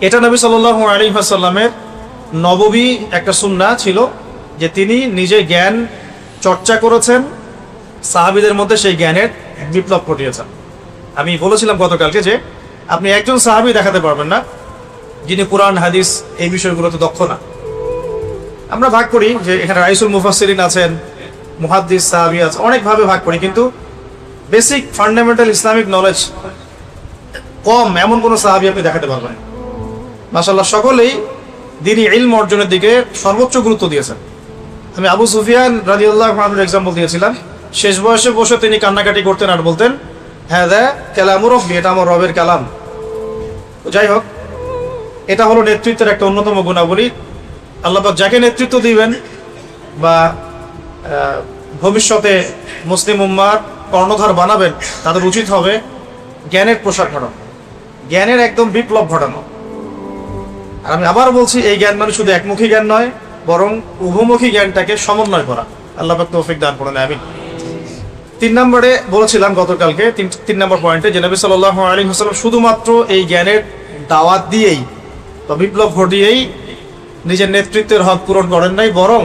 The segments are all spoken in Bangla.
এটা নবী সাল্লাল্লাহু আলাইহি ওয়াসাল্লামের নববী একটা সুন্নাহ ছিল যে তিনি নিজে জ্ঞান চর্চা করেছেন, সাহাবীদের মধ্যে সেই জ্ঞানের বিপ্লব ঘটিয়েছেন। আমি বলেছিলাম গতকালকে যে আপনি একজন সাহাবী দেখাতে পারবেন না যিনি কুরআন হাদিস এই বিষয়গুলোতে দক্ষ না। আমরা ভাগ করি যে এখানে রাইসুল মুফাসসিরিন আছেন, মুহাদ্দিস, সাহাবী আছে, অনেকভাবে ভাগ করি, কিন্তু বেসিক ফান্ডামেন্টাল ইসলামিক নলেজ কম এমন কোনো সাহাবী আপনি দেখাতে পারবেন না। মাশাআল্লাহ সকলেই দ্বীনি ইলম অর্জনের দিকে সর্বোচ্চ গুরুত্ব দিয়েছেন। আমি আবু সুফিয়ান রাদিয়াল্লাহু আনহুর এক্সাম্পল দিয়েছিলাম। শেষ বয়সে বসে তিনি কান্নাকাটি করতেন আর বলতেন, হাযা কালামু রাব্বি, এটা আমার রবের কালাম। যাই হোক, এটা হলো নেতৃত্বের একটা অন্যতম গুণাবলী। আল্লাহ পাক যাকে নেতৃত্ব দিবেন বা ভবিষ্যতে মুসলিম উম্মার কর্ণধার বানাবেন, তাদের উচিত হবে জ্ঞানের প্রসার ঘটানো, জ্ঞানের একদম বিপ্লব ঘটানো। আর আমি আবার বলছি, এই জ্ঞান মানে শুধু একমুখী জ্ঞান নয়, বরং উভমুখী জ্ঞানটাকে সমন্বয় করা। আল্লাহ পাক তৌফিক দান করুন, আমিন। 3 নম্বরে বলেছিলাম গতকালকে, 3 নম্বর পয়েন্টে, যে নবী সাল্লাল্লাহু আলাইহি ওয়াসাল্লাম শুধুমাত্র এই জ্ঞানের দাওয়াত দিয়েই বা বিপ্লব ঘটিয়েই নিজের নেতৃত্বের হক পূরণ করেন নাই, বরং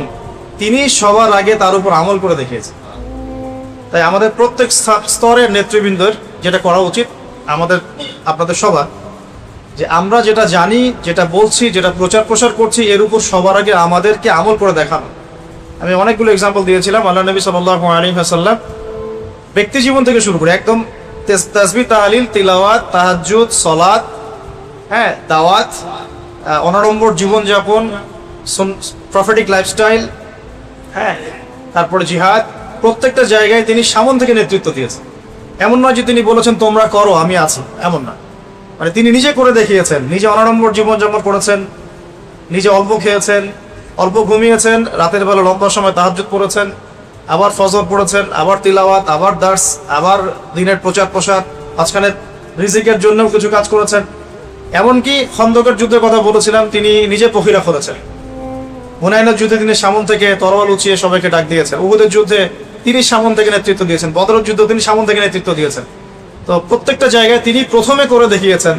তিনি সবার আগে তার উপর আমল করে দেখিয়েছেন। তাই আমাদের প্রত্যেক স্তরের নেতৃবৃন্দের যেটা করা উচিত, আমাদের আপনাদের সবার, যে আমরা যেটা জানি, যেটা বলছি, যেটা প্রচার প্রসার করছি, এর উপর সবার আগে আমাদেরকে আমল করে দেখানো। আমি অনেকগুলো এক্সাম্পল দিয়েছিলাম। আল্লাহ নবী সাল্লাল্লাহু আলাইহি ওয়াসাল্লাম ব্যক্তি জীবন থেকে শুরু করে একদম তাসবিহ, তাহলিল, তিলাওয়াত, তাহাজ্জুদ, সালাত, দাওয়াত, অনাড়ম্বর জীবনযাপন, প্রফেটিক লাইফস্টাইল, তারপরে জিহাদ, প্রত্যেকটা জায়গায় তিনি সামন থেকে নেতৃত্ব দিয়েছেন। এমন নয় যে তিনি বলেছেন তোমরা করো আমি আছি, এমন না। মানে তিনি নিজে করে দেখিয়েছেন, নিজে অনাড়ম্বর জীবনযাপন করেছেন, নিজে অল্প খেয়েছেন, অল্প ঘুমিয়েছেন, রাতের বেলা লম্বা সময় তাহাজ্জুদ পড়েছেন, আবার ফজর পড়েছেন, আবার তিলাওয়াত, আবার দার্স, আবার দিনের প্রচার প্রসার, মাঝখানে রিজিকের জন্যও কিছু কাজ করেছেন। এমনকি খন্দকের যুদ্ধের কথা বলেছিলাম, তিনি নিজে পখিরা করেছেন। হুনাইনের যুদ্ধে তিনি সামন থেকে তরোয়াল উঁচিয়ে সবাইকে ডাক দিয়েছেন। উহুদের যুদ্ধে তিনি সামন থেকে নেতৃত্ব দিয়েছেন। বদরের যুদ্ধে তিনি সামন থেকে নেতৃত্ব দিয়েছেন। তো প্রত্যেকটা জায়গায় তিনি প্রথমে করে দেখিয়েছেন।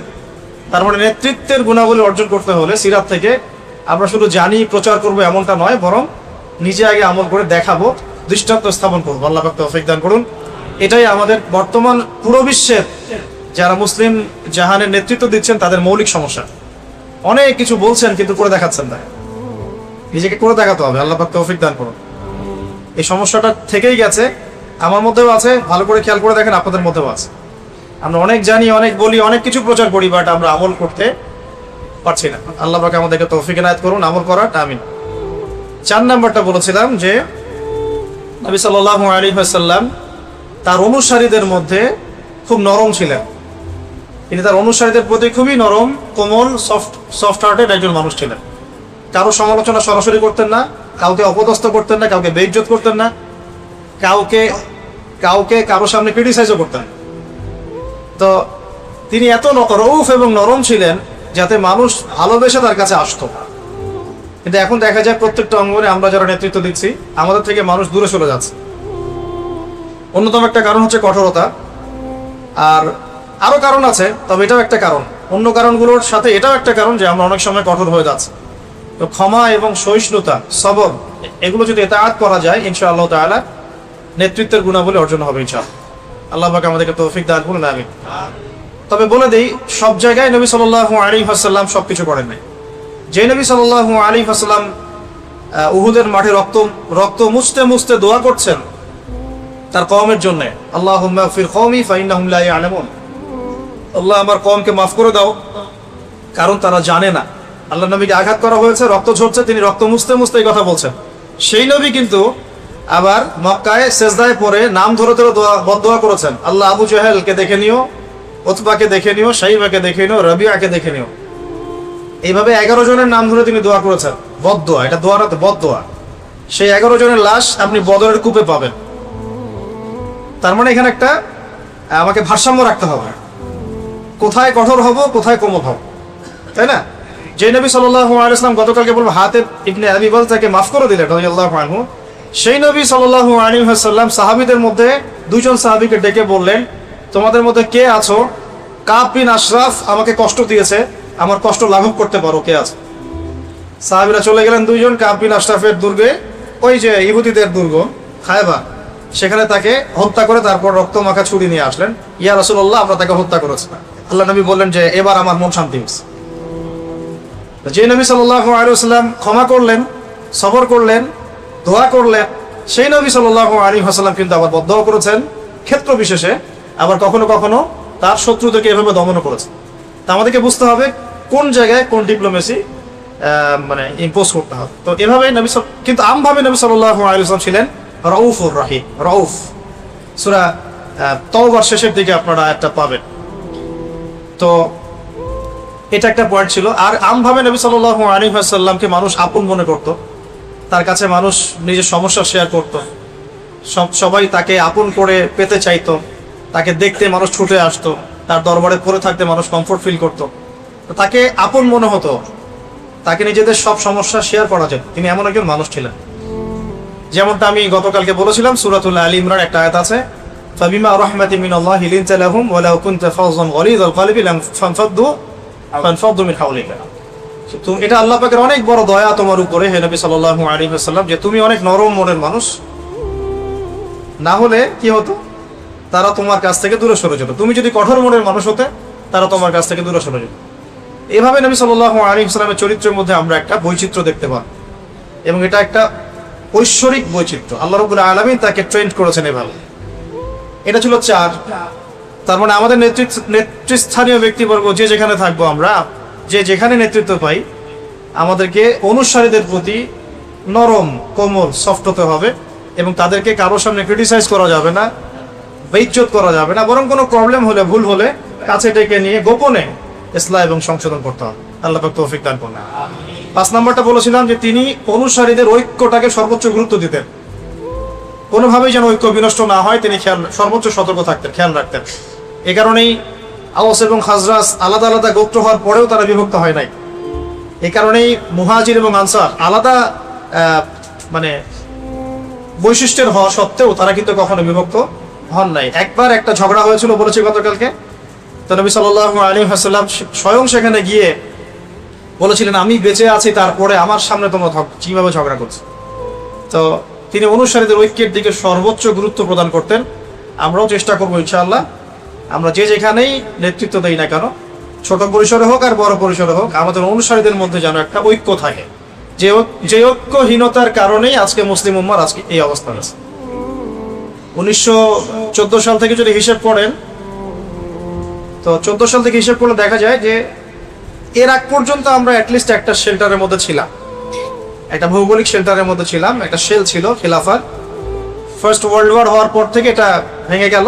তার মানে নেতৃত্বের গুণাবলী অর্জন করতে হলে সিরাত থেকে আমরা শুধু জানি, প্রচার করবো এমনটা নয়, বরং নিজে আগে আমল করে দেখাবো, দৃষ্টান্ত স্থাপন করবো। আল্লাহ পাক তৌফিক দান করুন। এটাই আমাদের বর্তমান পুরো বিশ্বের যারা মুসলিম জাহানের নেতৃত্ব দিচ্ছেন তাদের মৌলিক সমস্যা। অনেক কিছু বলছেন কিন্তু করে দেখাচ্ছেন না। নিজেকে করে দেখাতে হবে। আল্লাহ পাক তৌফিক দান করুন। এই সমস্যাটা থেকেই গেছে, আমার মধ্যেও আছে। ভালো করে খেয়াল করে দেখেন, আপনাদের মধ্যেও আছে। আমরা অনেক জানি, অনেক বলি, অনেক কিছু প্রচার করি, বাট আমরা আমল করতে পারছি না। আল্লাহ পাক আমাদেরকে তৌফিক এনায়েত করুন আমল করার, আমিন। 4 নাম্বারটা বলেছিলাম যে নবী সাল্লাল্লাহু আলাইহি ওয়াসাল্লাম তার অনুসারীদের মধ্যে খুব নরম ছিলেন। তিনি তার অনুসারীদের প্রতি খুবই নরম, কোমল, সফট হার্টেড একজন মানুষ ছিলেন। কারো সমালোচনা সরাসরি করতেন না, কাউকে অপদস্থ করতেন না, কাউকে বেইজ্জত করতেন না, কাউকে কারো সামনে ক্রিটিসাইজও করতেন। তো তিনি এত রউফ এবং নরম ছিলেন যাতে মানুষ ভালোবেসে তার কাছে আসতো। কিন্তু এখন দেখা যায় প্রত্যেকটা অঙ্গনে আমরা যারা নেতৃত্ব দিচ্ছি, আমাদের থেকে মানুষ দূরে চলে যাচ্ছে। অন্যতম একটা কারণ হচ্ছে কঠোরতা। আর আরো কারণ আছে, তবে এটাও একটা কারণ। অন্য কারণগুলোর সাথে এটাও একটা কারণ যে আমরা অনেক সময় কঠোর হয়ে যাচ্ছি। তো ক্ষমা এবং সহিষ্ণুতা, সবর, এগুলো যদি ইতাআত করা যায়, ইনশাআল্লাহ তাআলা নেতৃত্বের গুণাবলী অর্জন হবে ইনশাআল্লাহ। আল্লাহ পাক আমাদেরকে তৌফিক দান করুন, আমিন। তবে বলে দেই, সব জায়গায় নবী সাল্লাল্লাহু আলাইহি ওয়াসাল্লাম সবকিছু করেন নাই। যে নবী সাল্লাল্লাহু আলাইহি ওয়াসাল্লাম উহুদের মাঠে রক্ত মুছতে মুছতে দোয়া করছেন তার কওমের জন্য, আল্লাহুম্মা ইগফির কওমি ফাইন্নাহুম লা ইয়ালামুন, আল্লাহ আমার কওমকে মাফ করে দাও, কারণ তারা জানে না। আল্লাহ নবীকে আঘাত করা হয়েছে, রক্ত ঝরছে, তিনি রক্ত মুছতে মুছতে এই কথা বলছেন। সেই নবী কিন্তু আবার মক্কায় সেজদায় পড়ে নাম ধরে ধরে বদদোয়া করেছেন, আল্লাহ আবু জাহেলকে দেখে নিও, উতবাকে দেখে নিও, শাইবাকে দেখে নিও, রবিয়াকে দেখে নিও। এইভাবে 11 জনের নাম ধরে তিনি দোয়া করেছেন। বদদোয়া, এটা দোয়া না, তো বদদোয়া। সেই 11 জনের লাশ আপনি বদরের কূপে পাবেন। তার মানে এখানে একটা আমাকে ভারসাম্য রাখতে হবে, কোথায় কঠোর হব, কোথায় কোমল হব, তাই না? যে নবী সাল্লাল্লাহু আলাইহি ওয়াসাল্লাম গতকালকে বলবো হাতেব ইবনে আবি বালতাকে মাফ করে দিলেন রাদিয়াল্লাহু আনহু, সেই নবী সাল্লাল্লাহু আলাইহি ওয়াসাল্লাম সাহাবীদের মধ্যে 2 জন সাহাবীকে ডেকে বললেন, তোমাদের মধ্যে কে আছো, কাব বিন আশরাফ আমাকে কষ্ট দিয়েছে, আমার কষ্ট লাঘব করতে পারো, কে আছে? সাহাবীরা চলে গেলেন দুইজন কাব বিন আশরাফের দুর্গে, ওই যে ইহুদিদের দুর্গ খায়বা, সেখানে তাকে হত্যা করে তারপর রক্ত মাখা ছুরি নিয়ে আসলেন। ইয়া রাসূলুল্লাহ, আমরা তাকে হত্যা করেছি। আল্লাহ নবী বললেন যে এবার আমার মন শান্তি হয়েছে। যে নবী সাল্লাল্লাহু আলাইহি ওয়াসাল্লাম ক্ষমা করলেন, সবর করলেন, দোয়া করলেন, সেই নবী সাল্লাল্লাহু আলাইহি ওয়াসাল্লাম কিন্তু আবার বদদোয়া করেছেন ক্ষেত্র বিশেষে, আবার কখনো কখনো তার শত্রুদেরকে এভাবে দমন করেছেন। তা আমাদেরকে বুঝতে হবে কোন জায়গায় কোন ডিপ্লোমেসি মানে ইম্পোজ করতে হবে। তো এভাবে নবী কিন্তু আমভাবে নবী সাল্লাল্লাহু আলাইহি ওয়াসাল্লাম ছিলেন রাউফুর রাহিম। রাউফ সূরা তাওবার শেষের দিকে আপনারা একটা পাবেন। তো এটা একটা পয়েন্ট ছিল। আর আমভাবে নবী সাল্লাল্লাহু আলাইহি ওয়াসাল্লামকে মানুষ আপন মনে করত, তার কাছে মানুষ নিজের সমস্যা শেয়ার করত, সবাই তাকে আপন করে পেতে চাইতো, তাকে দেখতে মানুষ ছুটে আসতো, তার দরবারে পড়ে থাকতে মানুষ কমফোর্ট ফিল করতো, তাকে আপন মনে হতো, তাকে নিজেদের সব সমস্যা শেয়ার করা যেত। তিনি এমন একজন মানুষ ছিলেন। যেমনটা আমি গতকালকে বলেছিলাম, সূরাতুল আলী ইমরান একটা আয়াত আছে, ফাবিমা রাহমাতিন মিনাল্লাহি লিনতা লাহুম ওয়া লাউ কুনতা ফাযযান গলিযাল কলবি ফানফাদ্দু মিন হাওলিকা। তো এটা আল্লাহ পাকের অনেক বড় দয়া তোমার উপরে হে নবী সাল্লাল্লাহু আলাইহি ওয়াসাল্লাম, যে তুমি অনেক নরম মনের মানুষ, না হলে কি হতো, তারা তোমার কাছ থেকে দূরে সরে যেত। তুমি যদি কঠোর মনের মানুষ হতে, তারা তোমার কাছ থেকে দূরে সরে যেত। এভাবে নবী সাল্লাল্লাহু আলাইহি ওয়াসাল্লামের চরিত্রের মধ্যে আমরা একটা বৈচিত্র্য দেখতে পাই, এবং এটা একটা ঐশ্বরিক বৈচিত্র্য। আল্লাহ রাব্বুল আলামিন তাকে ট্রেন্ড করেছেন এভাবে। এটা ছিল 4। তার মানে আমাদের নেতৃস্থানীয় ব্যক্তিবর্গ যে যেখানে থাকবো, আমরা যে যেখানে নেতৃত্ব পাই, আমাদেরকে অনুসারীদের প্রতি নরম, কোমল, সফট হতে হবে, এবং তাদেরকে কারোর সামনে ক্রিটিসাইজ করা যাবে না, বেইজ্জত করা যাবে না, বরং কোনো প্রবলেম হলে, ভুল হলে কাছে ডেকে নিয়ে গোপনে ইসলাহ এবং সংশোধন করতে হবে। আল্লাহ পাক তৌফিক দান করুন। 5 নম্বরটা বলেছিলাম যে তিনি অনুসারীদের ঐক্যটাকে সর্বোচ্চ গুরুত্ব দিতেন, কোনোভাবেই যেন ঐক্য বিনষ্ট না হয় তিনি সর্বোচ্চ সতর্ক থাকতেন, খেয়াল রাখতেন। এ কারণেই আওস এবং খাজরাজ আলাদা আলাদা গোত্র হওয়ার পরেও তারা বিভক্ত হয় নাই। এই কারণেই মুহাজির এবং আনসার আলাদা মানে বৈশিষ্ট্যের হওয়া সত্ত্বেও তারা কিন্তু কখনো বিভক্ত হন নাই। একবার একটা ঝগড়া হয়েছিল বলেছি গতকালকে, তো নবী সাল্লাল্লাহু আলাইহি ওয়াসাল্লাম স্বয়ং সেখানে গিয়ে বলেছিলেন, আমি বেঁচে আছি তারপরে আমার সামনে তোমরা কিভাবে ঝগড়া করছো। তো তিনি অনুসারীদের ঐক্যের দিকে সর্বোচ্চ গুরুত্ব প্রদান করতেন। আমরাও চেষ্টা করবো ইনশাআল্লাহ, আমরা যে যেখানেই নেতৃত্ব দেই না কেন, ছোট পরিসরে হোক আর বড় পরিসরে হোক, আমাদের অনুসারীদের মধ্যে যেন একটা ঐক্য থাকে। যে ঐক্যহীনতার কারণেই আজকে মুসলিম উম্মার আজকে এই অবস্থা আছে। 1914 সাল থেকে যদি হিসেব করেন, তো 14 সাল থেকে হিসেব করলে দেখা যায় যে এর আগ পর্যন্ত আমরা অ্যাটলিস্ট একটা শেল্টারের মধ্যে ছিলাম, একটা ভৌগোলিক শেল্টারের মধ্যে ছিলাম, একটা শেল ছিল খিলাফার। ফার্স্ট ওয়ার্ল্ড ওয়ার হওয়ার পর থেকে এটা ভেঙে গেল,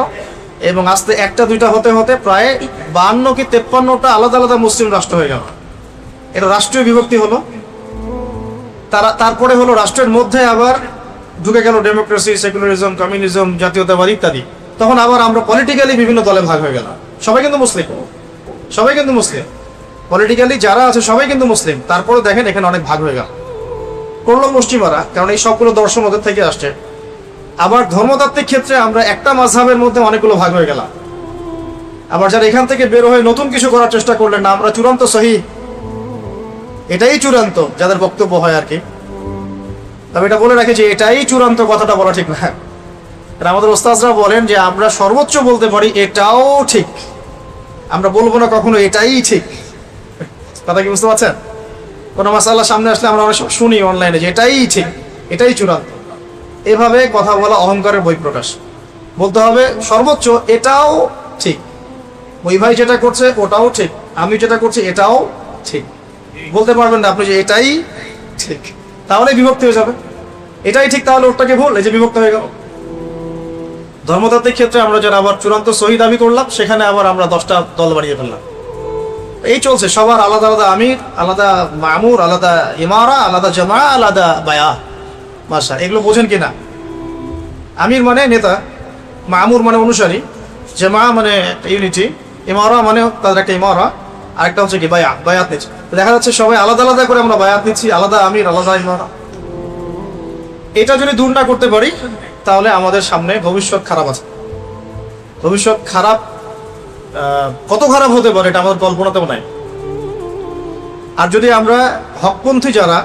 এবং আস্তে একটা দুইটা হতে হতে প্রায় 52 কি 53টা আলাদা আলাদা মুসলিম রাষ্ট্র হয়ে গেল। এটা রাষ্ট্রীয় বিভক্তি হলো, তারপরে হলো রাষ্ট্রের মধ্যে আবার ঢুকে গেল ডেমোক্রেসি, সেকুলারিজম, কমিউনিজম, জাতীয়তাবাদ ইত্যাদি। তখন আবার আমরা পলিটিক্যালি বিভিন্ন দলে ভাগ হয়ে গেলাম। সবাই কিন্তু মুসলিম, সবাই কিন্তু মুসলিম, পলিটিক্যালি যারা আছে সবাই কিন্তু মুসলিম, তারপরে দেখেন এখানে অনেক ভাগ হয়ে গেল। করলো মুষ্টিমারা, কারণ এই সবগুলো দর্শন ওদের থেকে আসছে। আবার ধর্মতাত্ত্বিক ক্ষেত্রে আমরা একটা মাযহাবের মধ্যে অনেকগুলো ভাগ হয়ে গেলাম। আবার যারা এখান থেকে বের হয়ে নতুন কিছু করার চেষ্টা করলেন না, আমরা চূড়ান্ত সহিহ, এটাই চূড়ান্ত যাদের বক্তব্য হয় আর কি। তবে এটা বলে রাখি যে এটাই চূড়ান্ত কথাটা বলা ঠিক না। আমাদের ওস্তাদরা বলেন যে আমরা সর্বোচ্চ বলতে পারি এটাও ঠিক, আমরা বলবো না কখনো এটাই ঠিক। কথা কি বুঝতে পারছেন? কোনো মাসালা সামনে আসলে আমরা অনেক শুনি অনলাইনে যে এটাই ঠিক, এটাই চূড়ান্ত। এভাবে কথা বলা অহংকারের বহিঃপ্রকাশ। বলতে হবে সর্বোচ্চ এটাও ঠিক, ওই ভাই যেটা করছে ওটাও ঠিক, আমি যেটা করছি এটাও ঠিক। বলতে পারবেন না আপনি যে এটাই ঠিক, তাহলে বিভক্তি হয়ে যাবে। এটাই ঠিক তাহলে ওটাকে ভুল, এই যে বিভক্ত হয়ে গেল। ধর্মতাত্ত্বিক ক্ষেত্রে আমরা যারা আবার চূড়ান্ত সহি দাবি করলাম, সেখানে আবার আমরা 10টা দল বানিয়ে ফেললাম। এই চলছে, সবার আলাদা আলাদা আমির, আলাদা মামুর, আলাদা ইমারা, আলাদা জামা, আলাদা বায়া। মাশা, এগুলো বোঝেন কিনা? আমির মানে নেতা, মামুর মানে অনুসারী, জামা মানে একটা ইউনিটি, ইমারা মানে তাদের একটা ইমারা, আরেকটা হচ্ছে কি বায়াত নিচ্ছে। দেখা যাচ্ছে সবাই আলাদা আলাদা করে আমরা বায়াত নিচ্ছি, আলাদা আমির, আলাদা ইমারা। এটা যদি দূর না করতে পারি তাহলে আমাদের সামনে ভবিষ্যৎ খারাপ আছে। ভবিষ্যৎ খারাপ, কত খারাপ হতে পারে এটা আমাদের কল্পনাতেও নাই। আর যদি আমরা হকপন্থী যারা,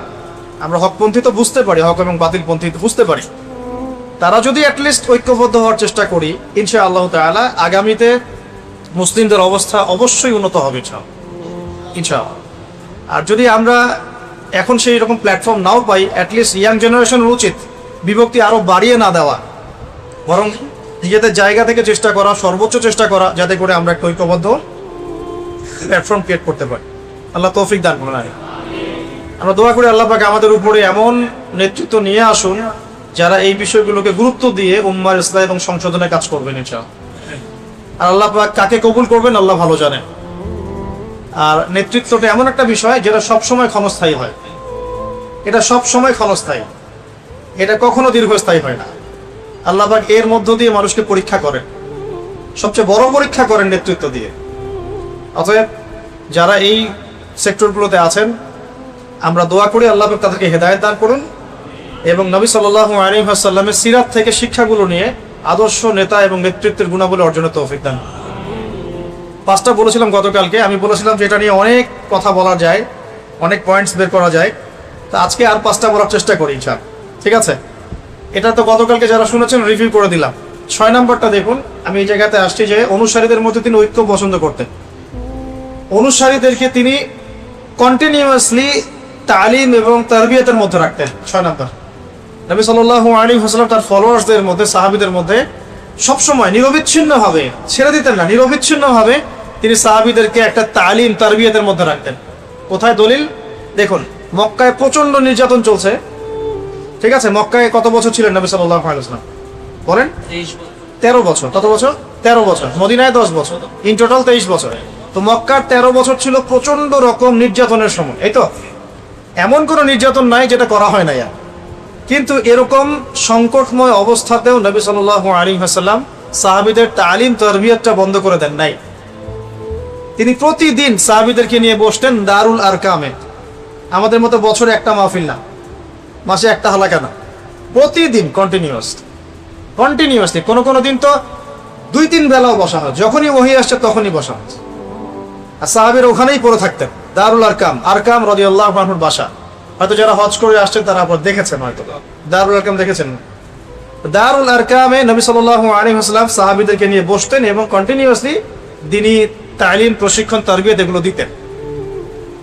আমরা হকপন্থী তো বুঝতে পারি, হক এবং বাতিলপন্থী তো বুঝতে পারি, তারা যদি অ্যাটলিস্ট ঐক্যবদ্ধ হওয়ার চেষ্টা করি, ইনশাআল্লাহ তাআলা আগামীতে মুসলিমদের অবস্থা অবশ্যই উন্নত হবে ইনশাআল্লাহ। আর যদি আমরা এখন সেই রকম প্ল্যাটফর্ম নাও পাই, অ্যাটলিস্ট ইয়াং জেনারেশনের উচিত বিভক্তি আরও বাড়িয়ে না দেওয়া, বরং নিজেদের জায়গা থেকে চেষ্টা করা, সর্বোচ্চ চেষ্টা করা, যাতে করে আমরা একটা ঐক্যবদ্ধ প্ল্যাটফর্ম ক্রিয়েট করতে পারি। আল্লাহ তৌফিক দান করুন। আমরা দোয়া করি আল্লাহ পাক আমাদের উপরে এমন নেতৃত্ব নিয়ে আসুন যারা এই বিষয়গুলোকে গুরুত্ব দিয়ে উম্মার ইসলাহ এবং সংশোধনের কাজ করবেন ইনশাআল্লাহ। আর আল্লাহ পাক কাকে কবুল করবেন আল্লাহ ভালো জানেন। আর নেতৃত্বটা এমন একটা বিষয় যেটা সবসময় ক্ষণস্থায়ী হয়, এটা সবসময় ক্ষণস্থায়ী, এটা কখনো দীর্ঘস্থায়ী হয় না। আল্লাহ পাক এর মধ্য দিয়ে মানুষকে পরীক্ষা করেন, সবচেয়ে বড় পরীক্ষা করেন নেতৃত্ব দিয়ে। অতএব যারা এই সেক্টরগুলোতে আছেন, আমরা দোয়া করি আল্লাহ পাক তাদেরকে হেদায়েত দান করুন এবং নবী সাল্লাল্লাহু আলাইহি ওয়াসাল্লামের সিরাত থেকে শিক্ষাগুলো নিয়ে আদর্শ নেতা এবং নেতৃত্বের গুণাবলী অর্জনের তৌফিক দান। 5টা বলেছিলাম গতকালকে, আমি বলেছিলাম যে এটা নিয়ে অনেক কথা বলা যায়, অনেক পয়েন্টস বের করা যায়, তা আজকে আর 5টা বলার চেষ্টা করি ইনশাআল্লাহ, ঠিক আছে? এটা তো গতকালকে যারা শুনেছেন রিভিউ করে দিলাম। 6 নম্বরটা দেখুন, আমি এই জায়গাতে আসছি যে অনুসারীদের মধ্যে তিনি ঐক্য পছন্দ করতেন। অনুসারীদেরকে তিনি কন্টিনিউয়াসলি তালিম এবং তারবিয়াতের মধ্যে রাখতেন। 6 নম্বর, নবী সাল্লাল্লাহু আলাইহি ওয়াসাল্লাম তার ফলোয়ার্সদের মধ্যে, সাহাবীদের মধ্যে সবসময় নিরবিচ্ছিন্নভাবে ছেড়ে দিতেন না, নিরবিচ্ছিন্নভাবে তিনি সাহাবীদেরকে একটা তালিম তারবিয়াতের মধ্যে রাখতেন। কোথায় দলিল দেখুন, মক্কায় প্রচন্ড নির্যাতন চলছে, ঠিক আছে? মক্কায় কত বছর ছিলেন নবী সাল্লাল্লাহু আলাইহি ওয়াসাল্লাম বলেন? 13 বছর। কত বছর? 13 বছর। মদিনায় 10 বছর, ইন টোটাল 23 বছর। তো মক্কার 13 বছর ছিল প্রচন্ড রকম নির্যাতনের সময়, এই তো? এমন কোনো নির্যাতন নাই যেটা করা হয় না। কিন্তু এরকম সংকটময় অবস্থাতেও নবী সাল্লাল্লাহু আলাইহি ওয়াসাল্লাম সাহাবীদের তালিম তারবিয়াতটা বন্ধ করে দেন নাই। তিনি প্রতিদিন সাহাবীদেরকে নিয়ে বসতেন দারুল আরকামে। আমাদের মতো বছরে একটা মাহফিল না, মাসে একটা হালাকা না, প্রতিদিন কন্টিনিউয়াসলি। কোনো দিন তো 2-3 বেলাও বসা হয়, যখনই ওহী আসছে তখনই বসা হয়। আর সাহাবীরা ওখানেই পড়ে থাকতেন, দারুল আরকাম রাদিয়াল্লাহু আনহুর বাসা। হয়তো যারা হজ করে আসছেন তারা আবার দেখেছেন, হয়তো দারুল আরকাম দেখেছেন। দারুল আরকামে নবী সাল্লাল্লাহু আলাইহি ওয়াসাল্লাম সাহাবীদেরকে নিয়ে বসতেন এবং কন্টিনিউয়াসলি দিনী তালিম, প্রশিক্ষণ, তারবিয়ত এগুলো দিতেন।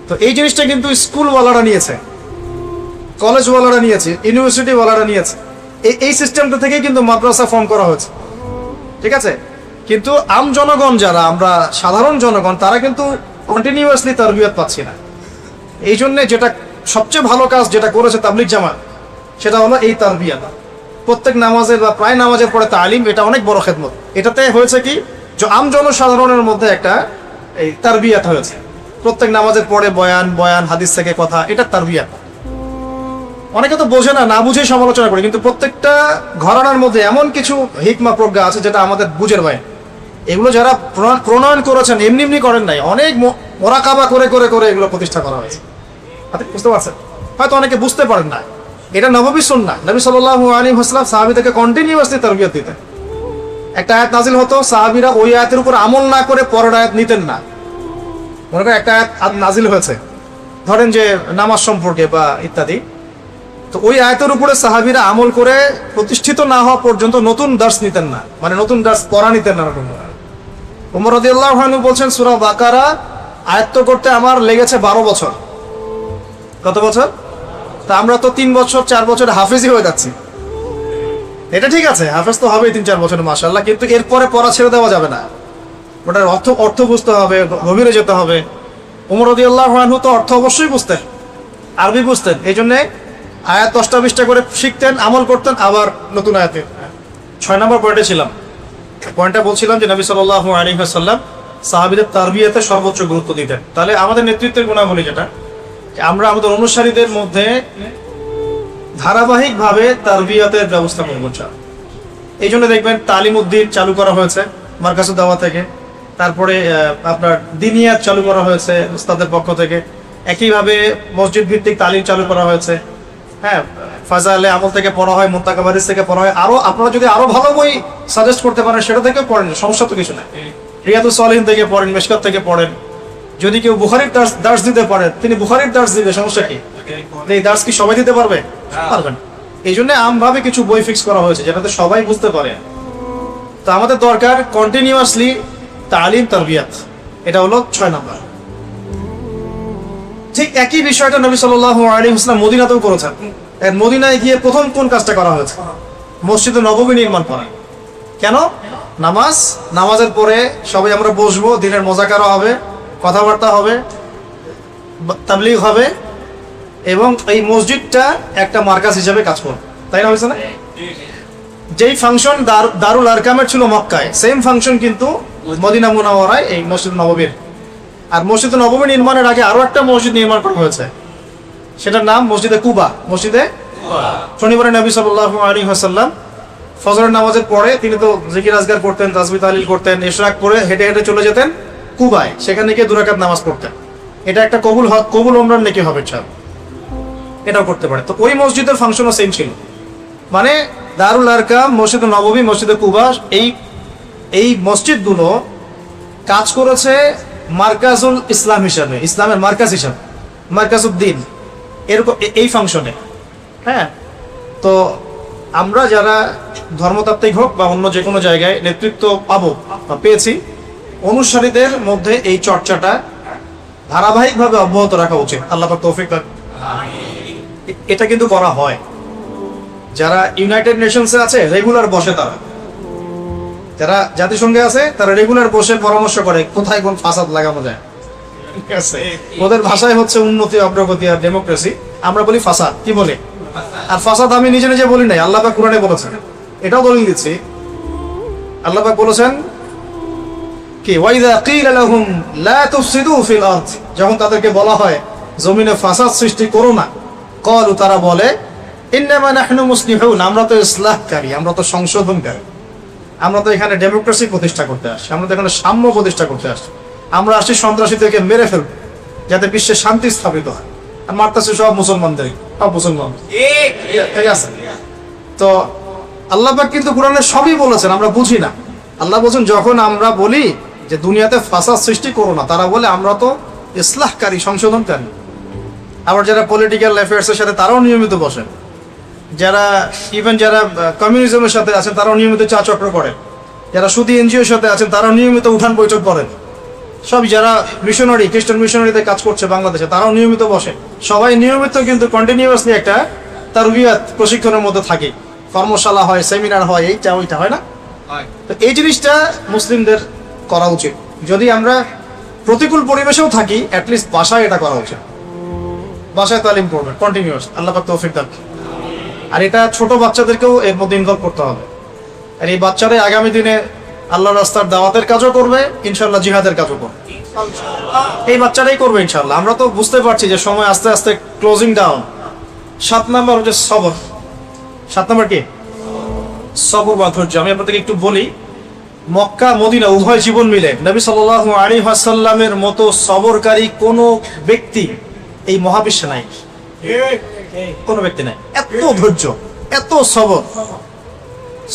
তো এই জিনিসটা কিন্তু স্কুলওয়ালারা নিয়েছে, কলেজওয়ালারা নিয়েছে, ইউনিভার্সিটিওয়ালারা নিয়েছে। এই সিস্টেমটা থেকেই কিন্তু মাদ্রাসা ফর্ম করা হয়েছে, ঠিক আছে? কিন্তু আম জনগণ যারা, আমরা সাধারণ জনগণ, তারা কিন্তু কন্টিনিউয়াসলি তারবিয়ত পাচ্ছি না। এই জন্যে যেটা সবচেয়ে ভালো কাজ যেটা করেছে তাবলিগ জামাত, সেটা হলো এই তারবিয়াত। প্রত্যেক নামাজের বা প্রায় নামাজের পরে তালিম, এটা অনেক বড় খেদমত। এটাতে হয়েছে কি, যে আম জনসাধারণের মধ্যে একটা এই তারবিয়াত হয়েছে। প্রত্যেক নামাজের পরে বয়ান হাদিস থেকে কথা, এটা তারবিয়াত। অনেকে তো বোঝে না, না বুঝেই সমালোচনা করে, কিন্তু প্রত্যেকটা ঘরানার মধ্যে এমন কিছু হিকমা প্রজ্ঞা আছে যেটা আমাদের বুঝের বাইরে। এগুলো যারা প্রণয়ন করেছেন এমনি করেন নাই, অনেক মোরাকাবা করে এগুলো প্রতিষ্ঠা করা হয়েছে। বুঝতে পারছেন? হয়তো অনেকে বুঝতে পারেন না, এটা নববী সুন্নাহ। নবী সাল্লাল্লাহু আলাইহি ওয়াসাল্লাম সাহাবীদেরকে কন্টিনিউয়াসলি তারবিয়ত দিতেন। একটা আয়াত নাজিল হতো, সাহাবীরা ওই আয়াতের উপর আমল না করে পরের আয়াত নিতেন না। মনে করেন একটা আয়াত নাজিল হয়েছে, ধরেন যে নামাজ সম্পর্কে বা ইত্যাদি, তো ওই আয়াতের উপরে সাহাবীরা আমল করে প্রতিষ্ঠিত না হওয়া পর্যন্ত নতুন দার্স নিতেন না, মানে নতুন দার্স পড়া নিতেন না। ওমর রাদিয়াল্লাহু আনহু বলছেন, সূরা বাকারা আয়াত্ত করতে আমার লেগেছে 12 বছর। কত বছর? তা আমরা তো 3 বছর 4 বছর হাফেজই হয়ে যাচ্ছি। এটা ঠিক আছে, হাফেজ তো হবেই 3-4 বছর, মাশাআল্লাহ, কিন্তু এরপরে পড়া ছেড়ে দেওয়া যাবে না। ওটার অর্থ বুঝতে হবে, গভীরে যেতে হবে। ওমর রাদিয়াল্লাহু আনহু তো অর্থ অবশ্যই বুঝতেন, আরবি বুঝতেন, এই জন্যে আয়াত 10টা-20টা করে শিখতেন, আমল করতেন, আবার নতুন আয়াতে। 6 নম্বর পয়েন্টে ছিলাম। পয়েন্টটা বলছিলাম যে নবী সাল্লাল্লাহু আলাইহি ওয়াসাল্লাম সাহাবীদের তারবিয়াতে সর্বোচ্চ গুরুত্ব দিতেন। তাহলে আমাদের নেতৃত্বের গুণাবলী যেটা, আমরা আমাদের অনুসারীদের মধ্যে ধারাবাহিকভাবে তারবিয়াতের ব্যবস্থা করব। এই জন্য দেখবেন তালিম উদ্দিন চালু করা হয়েছে মারকাজুদ দাওয়া থেকে, তারপরে আপনার দিনিয়াত চালু করা হয়েছে উস্তাদের পক্ষ থেকে, একইভাবে মসজিদ ভিত্তিক তালিম চালু করা হয়েছে। হ্যাঁ, ফাজাইলে আমল থেকে পড়া হয়, মুত্তাকা হাদিস থেকে পড়া হয়। আরো আপনারা যদি আরো ভালো বই সাজেস্ট করতে পারেন সেটা থেকে পড়েন, সমস্যা তো কিছু নাই। রিয়াদুস সালিহিন থেকে পড়েন, মিশকাত থেকে পড়েন, যদি কেউ বুখারীর দার্স দিতে পারে, তিনি বুখারীর দার্স দিবে, সমস্যা কি? এই দার্স কি সবাই দিতে পারবে? পারবেন। এই জন্য আমভাবে কিছু বই ফিক্স করা হয়েছে যেটাতে সবাই বুঝতে পারে। তো আমাদের দরকার কন্টিনিউয়াসলি তালিম তারবিয়াত, এটা হলো 6 নম্বর। ঠিক একই বিষয়টা নবী সাল্লাল্লাহু আলাইহি ওয়াসাল্লাম মদিনাতেও করেছেন। মদিনায় গিয়ে প্রথম কোন কাজটা করা হয়েছে? মসজিদে নববী নির্মাণ করা। কেন? নামাজের পরে সবাই আমরা বসবো, দিনের মোজাকারা হবে, কথাবার্তা হবে, তাবলীগ হবে, এবং এই মসজিদটা একটা মার্কাজ হিসেবে কাজ করবে, তাই না? হয়েছে না? যেই ফাংশন দারুল আরকামের ছিল মক্কায়, সেম ফাংশন কিন্তু মদিনা মুনাওয়ারায় এই মসজিদ নববীর। আর মসজিদ নববী নির্মাণের আগে আরো একটা মসজিদ নির্মাণ করা হয়েছে, সেটার নাম মসজিদে কুবা। শনিবারে নবী সাল্লাল্লাহু আলাইহি ওয়াসাল্লাম ফজরের নামাজের পরে তিনি তো জিকির আজগার করতেন, তাসবিহ তাহলিল করতেন, ইশরাক করে হেঁটে হেঁটে চলে যেতেন কুবায়, সেখানে গিয়ে 2 রাকাত নামাজ পড়তেন। এটা একটা কবুল উমরার নেকি হবে, এটাও করতে পারে। তো ওই মসজিদের ফাংশনও সেম ছিল, মানে দারুল আরকাম, মসজিদে নববী, মসজিদে কুবা, এই মসজিদগুলো কাজ করেছে মার্কাজুল ইসলাম হিসাবে, ইসলামের মার্কাজ হিসাবে, মার্কাজউদ্দিন, এরকম এই ফাংশনে। হ্যাঁ, তো আমরা যারা ধর্মতাত্ত্বিক হোক বা অন্য যে কোনো জায়গায় নেতৃত্ব পাবো বা পেয়েছি, অনুসারীদের মধ্যে এই চর্চাটা ধারাবাহিকভাবে অব্যাহত রাখা উচিত। আল্লাহ পাক তৌফিক দান। এটা কিন্তু করা হয়। যারা ইউনাইটেড নেশনসে আছে রেগুলার বসে, যারা জাতিসংঘে আছে তারা রেগুলার বসে পরামর্শ করে কোথায় কোন ফাসাদ লাগানো যায়। ঠিক আছে, ওদের ভাষায় হচ্ছে উন্নতি, অগ্রগতি আর ডেমোক্রেসি, আমরা বলি ফাসাদ। কি বলি? আর ফাসাদ আমি নিজে নিজে বলি নাই, আল্লাহ পাক কুরআনে বলেছেন। এটাও দলিল দিচ্ছি, আল্লাহ পাক বলেছেন কি, ওয়াইযা কিলা লাহুম লা তুফসিদু ফিল আরদ, যখন তাদেরকে বলা হয় জমিনে ফাসাদ সৃষ্টি করো না, ক্বালু, তারা বলে, ইন্নামা নাহনু মুসলিহুন, আমরা তো ইসলাহকারী, আমরা তো সংশোধনকারী, আমরা তো এখানে ডেমোক্রেসি প্রতিষ্ঠা করতে আসছি, আমরা তো এখানে সাম্য প্রতিষ্ঠা করতে আসছি, আমরা আসছি সন্ত্রাসীদেরকে মেরে ফেলব যাতে বিশ্বে শান্তি স্থাপিত হয়। আর মারতেছে সব মুসলমানদের, সব মুসলমান। ঠিক আছে, তো আল্লাহ পাক কিন্তু কুরআনে সবই বলেছেন, আমরা বুঝি না। আল্লাহ বলছেন যখন আমরা বলি যে দুনিয়াতে ফাসাদ সৃষ্টি করো না, তারা বলে আমরা তো ইসলাহকারী, সংশোধনকারী। আবার যারা পলিটিক্যাল অ্যাফেয়ার্সের সাথে তারাও নিয়মিত বসেন, যারা যারা কমিউনিজমের সাথে আছেন তারাও নিয়মিত চা চক্র করেন, যারা সুদী এনজিওর সাথে আছেন তারাও নিয়মিত উঠান বৈঠক করেন, সব যারা মিশনারি, খ্রিস্টান মিশনারিতে কাজ করছে বাংলাদেশে তারাও নিয়মিত বসে। সবাই নিয়মিত কিন্তু কন্টিনিউয়াসলি একটা তারবিয়াত প্রশিক্ষণের মধ্যে থাকে, কর্মশালা হয়, সেমিনার হয়, এইটা ওইটা হয় না। তো এই জিনিসটা মুসলিমদের করা উচিত। যদি আমরা প্রতিকূল পরিবেশেও থাকি, অ্যাটলিস্ট বাসায় এটা করা উচিত, বাসায় তালিম করবে কন্টিনিউয়াস। আল্লাহ পাক তৌফিক দান। আর এটা ছোট বাচ্চাদেরকেও এর মধ্যে ইনভলভ করতে হবে। আর এই বাচ্চারা আগামী দিনে আল্লাহর রাস্তার দাওয়াতের কাজও করবে, ইনশাআল্লাহ জিহাদের কাজও করবে, এই বাচ্চারাই করবে ইনশাআল্লাহ। আমরা তো বুঝতে পারছি যে সময় আস্তে আস্তে ক্লোজিং ডাউন। 7 নম্বর হচ্ছে সবর। 7 নম্বর কি? সবর বা ধৈর্য। আমি আপনাদেরকে একটু বলি, মক্কা মদিনা উভয় জীবন মিলে নবী সাল্লাল্লাহু আলাইহি ওয়াসাল্লামের মতো সবরকারী কোনো ব্যক্তি এই মহাবিশ্বে নাই, কোনো ব্যক্তি নাই। এত ধৈর্য, এত সবর,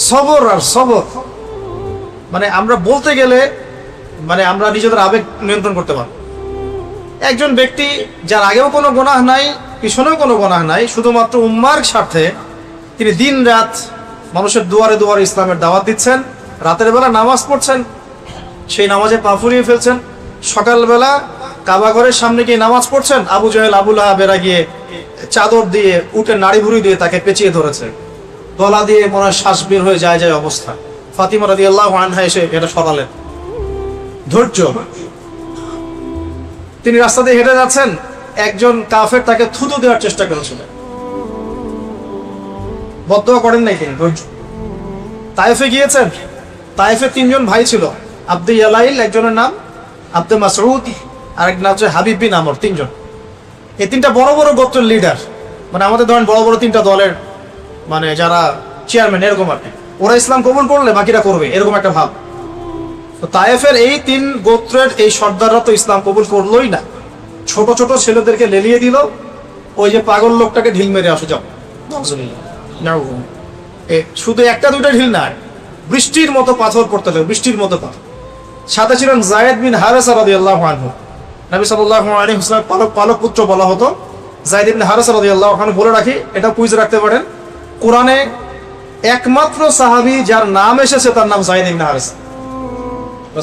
সবর আর সবর, মানে আমরা বলতে গেলে মানে আমরা নিজেদের আবেগ নিয়ন্ত্রণ করতে পারবো। একজন ব্যক্তি যার আগেও কোনো গুনাহ নাই, পিছনেও কোনো গুনাহ নাই, শুধুমাত্র উম্মার স্বার্থে তিনি দিন রাত মানুষের দুয়ারে দুয়ারে ইসলামের দাওয়াত দিচ্ছেন, রাতের বেলা নামাজ পড়ছেন, সেই নামাজে পা ফুরিয়ে ফেলছেন, সকালবেলা কাবা ঘরের সামনে গিয়ে নামাজ পড়ছেন, আবু জাহেল আবু লাহাবেরা গিয়ে চাদর দিয়ে উঠে নাড়ি ভুড়ি দিয়ে তাকে পেঁচিয়ে ধরেছে, গলা দিয়ে মনে হয় শ্বাস বের হয়ে যায় যায় অবস্থা। ফাতিমা রাদিয়াল্লাহু আনহা এসে এটা সরালেন। ধৈর্য। তিনি রাস্তা দিয়ে হেঁটে যাচ্ছেন, একজন কাফের তাকে থুতু দেওয়ার চেষ্টা করেছিলেন, বদদোয়া করেন নাই তিনি। ধৈর্য। তায়েফে গিয়েছেন, তায়েফে 3 জন ভাই ছিল, আব্দে ইয়ালাইল একজনের নাম, আব্দে মাসউদ আর এক নাম হচ্ছে হাবিব বিন আমর। 3 জন, এই 3টা বড় বড় গোত্রের লিডার, মানে আমাদের ধরেন বড় বড় 3টা দলের মানে যারা চেয়ারম্যান, এরকম আর কি। ওরা ইসলাম কবুল করলে বাকিরা করবে, এরকম একটা ভাব। তো তায়েফের এই 3 গোত্রের এই সর্দাররা তো ইসলাম কবুল করলোই না, ছোট ছোট ছেলেদেরকে লেলিয়ে দিল, ওই যে পাগল লোকটাকে ঢিল মেরে আসো যাও। শুধু 1-2টা ঢিল না, বৃষ্টির মতো পাথর পড়তে লাগলো, বৃষ্টির মতো পাথর। সাথে ছিলেন যায়েদ বিন হারেসা রাদিয়াল্লাহু আনহু, নবী সাল্লাল্লাহু আলাইহি ওয়াসাল্লাম পালক পুত্র বলা হতো যায়েদ ইবনে হারেসা রাদিয়াল্লাহু আনহু। বলে রাখি, এটা কুইজ রাখতে পারেন, কোরআনে একমাত্র সাহাবী যার নাম এসেছে তার নাম যায়েদ ইবনে হারেসা।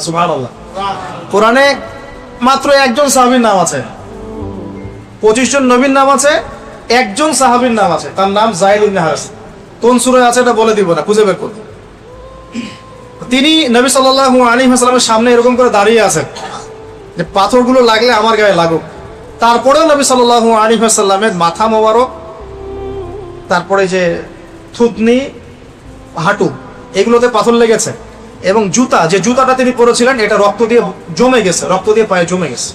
সুবহানাল্লাহ। কোরআনে মাত্র একজন সাহাবীর নাম আছে, 25 জন নবীর নাম আছে, একজন সাহাবীর নাম আছে, তার নাম যায়েদ ইবনে হারেসা। কোন সূরায় আছে এটা বলে দিব না, খুঁজে বের করুন। তিনি নবী সাল্লাল্লাহু আলাইহি ওয়াসাল্লামের সামনে এরকম করে দাঁড়িয়ে আছেন যে পাথরগুলো লাগলে আমার গায়ে লাগুক। তারপরেও নবী সাল্লাল্লাহু আলাইহি ওয়াসাল্লামের মাথা মোবারক, তারপরে যে থুতনি, হাঁটু, এগুলোতে পাথর লেগেছে এবং যে জুতাটা তিনি পরেছিলেন এটা রক্ত দিয়ে জমে গেছে, রক্ত দিয়ে পায়ে জমে গেছে।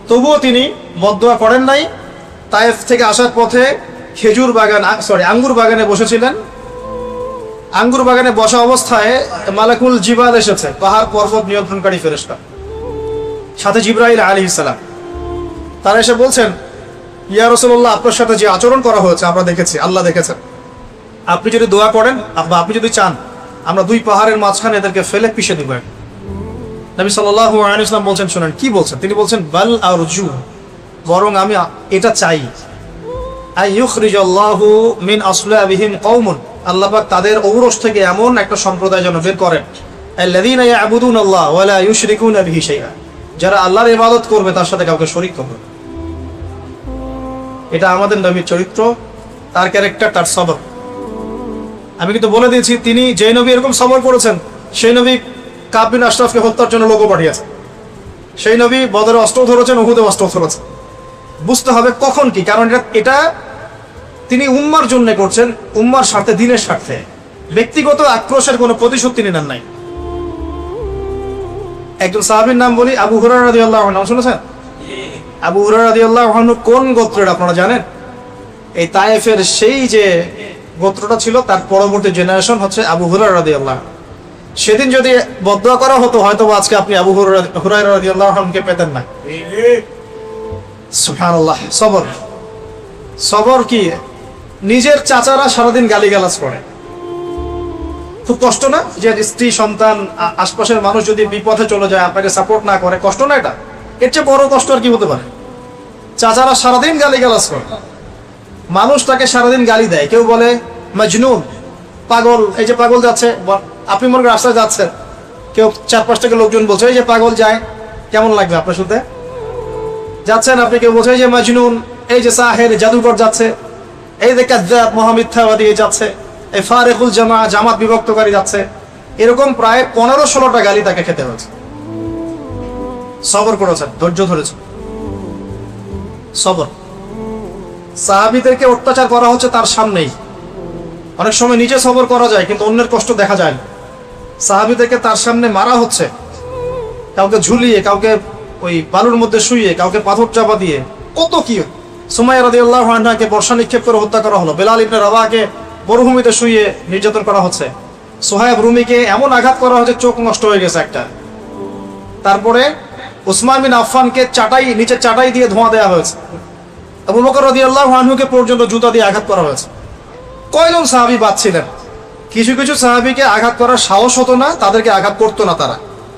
তবুও তিনি বদদোয়া করেন নাই। তায়েফ থেকে আসার পথে আঙ্গুর বাগানে বসেছিলেন। আঙ্গুর বাগানে বসা অবস্থায় মালাকুল জিবাল এসেছে, পাহাড় পর্বত নিয়ন্ত্রণকারী ফেরেশতা, সাথে জিবরাইল আলাইহিস সালাম। তারা এসে বলছেন, ইয়া রাসূলুল্লাহ, আপনার সাথে যে আচরণ করা হয়েছে আমরা দেখেছি, আল্লাহ দেখেছেন। আপনি যদি দোয়া করেন বা আপনি যদি চান, আমরা 2 পাহাড়ের মাঝখানে এদেরকে ফেলে পিষে দিব। নবী সাল্লাল্লাহু আলাইহি ওয়াসাল্লাম বলছেন, শুনেন কি বলছেন। তিনি বলছেন, বাল আরজু, বরং আমি এটা চাই, আইয়ুখরিজাল্লাহু মিন আসলাবিহিম কওমুন, আল্লাহ পাক তাদের ঔরস থেকে এমন একটা সম্প্রদায় যেন বের করেন, আল্লাযীনা ইয়াবুদুনাল্লাহ ওয়া লা ইউশরিকুনা বিহি শাইআ, যারা আল্লাহর ইবাদত করবে তার সাথে কাউকে শরীক করবে। এটা আমাদের নবীর চরিত্র, তার ক্যারেক্টার, তার সবর। আমি কিন্তু বলে দিয়েছি, তিনি যে নবী এরকম সবর করেছেন, সেই নবী কাব বিন আশরাফকে হত্যার জন্য লোক পাঠিয়েছেন। সেই নবী বদরে অস্ত্র ধরেছেন, উহুদে অস্ত্র ধরেছেন। বুঝতে হবে কখন কি, কারণ এটা তিনি উম্মার জন্য করছেন, উম্মার স্বার্থে, দিনের স্বার্থে। ব্যক্তিগত আক্রোশের কোনো প্রতিশোধ তিনি নেন নাই। একজন সাহাবীর নাম বলি, আবু হুরায়রা রাদিয়াল্লাহু আনহু, নাম শুনেছেন? আবু হুরায়রা রাদিয়াল্লাহু আনহু কোন গোত্রের আপনারা জানেন? এই তায়েফের সেই যে গোত্রটা ছিল তার পরবর্তী জেনারেশন হচ্ছে আবু হুরায়রা রাদিয়াল্লাহু। সেদিন যদি বদদোয়া করা হতো, হয়তো আজকে আপনি আবু হুরায়রা রাদিয়াল্লাহু আনহুকে পেতেন না। সুবহানাল্লাহ। সবর কি, নিজের চাচারা সারাদিন গালিগালাজ করে, খুব কষ্ট না? যে স্ত্রী, সন্তান, আশপাশের মানুষ যদি বিপথে চলে যায়, আপনাকে সাপোর্ট না করে, কষ্ট না এটা? এর চেয়ে বড় কষ্ট আর কি হতে পারে? চাচারা সারাদিন গালিগালাজ করে, মানুষ তাকে সারাদিন গালি দেয়, কেউ বলে মজনুন, পাগল, এই যে পাগল যাচ্ছে, আপনি মনে করেন রাস্তায় যাচ্ছেন, কেউ 4-5 থেকে লোকজন বলছে এই যে পাগল যায়, কেমন লাগবে আপনার শুনতে? যাচ্ছেন আপনি, কেউ বলছে এই যে মজনুন, এই যে সাহের, জাদুকর যাচ্ছে, এই যে কাজ্জাব, মহামিথ্যাবাদী যাচ্ছে, এই ফারিকুল জামাত বিভক্তকারী যাচ্ছে। এরকম প্রায় 15-16টা গালি তাকে খেতে হয়েছে। সবর করেছেন, ধৈর্য ধরেছেন, সবর। সাহাবীদেরকে অত্যাচার করা হচ্ছে তার সামনেই। অনেক সময় নিজে সবর করা যায় কিন্তু অন্যের কষ্ট দেখা যায় না। সাহাবীদেরকে তার সামনে মারা হচ্ছে, কাউকে ঝুলিয়ে, কাউকে ওই বালুর মধ্যে শুইয়ে, কাউকে পাথর চাপা দিয়ে, কত কি। সুমাইয়া রাদিয়াল্লাহু আনহাকে বর্ষা নিক্ষেপ করে হত্যা করা হলো। বেলাল ইবনে রাবাহকে মরুভূমিতে শুইয়ে নির্যাতন করা হচ্ছে। সোহাইব রুমিকে এমন আঘাত করা হচ্ছে চোখ নষ্ট হয়ে গেছে একটা। তারপরে উসমান বিন আফফানকে নিচে চাটাই দিয়ে ধোঁয়া দেওয়া হয়েছে। আবু বকর রাদিয়াল্লাহু আনহুকে পর্যন্ত জুতা দিয়ে আঘাত করা হয়েছে। কয়জন সাহাবী বাদ ছিলেন? কিছু কিছু সাহাবীকে আঘাত করার সাহস হতো না, তাদেরকে আঘাত করতো না তারা।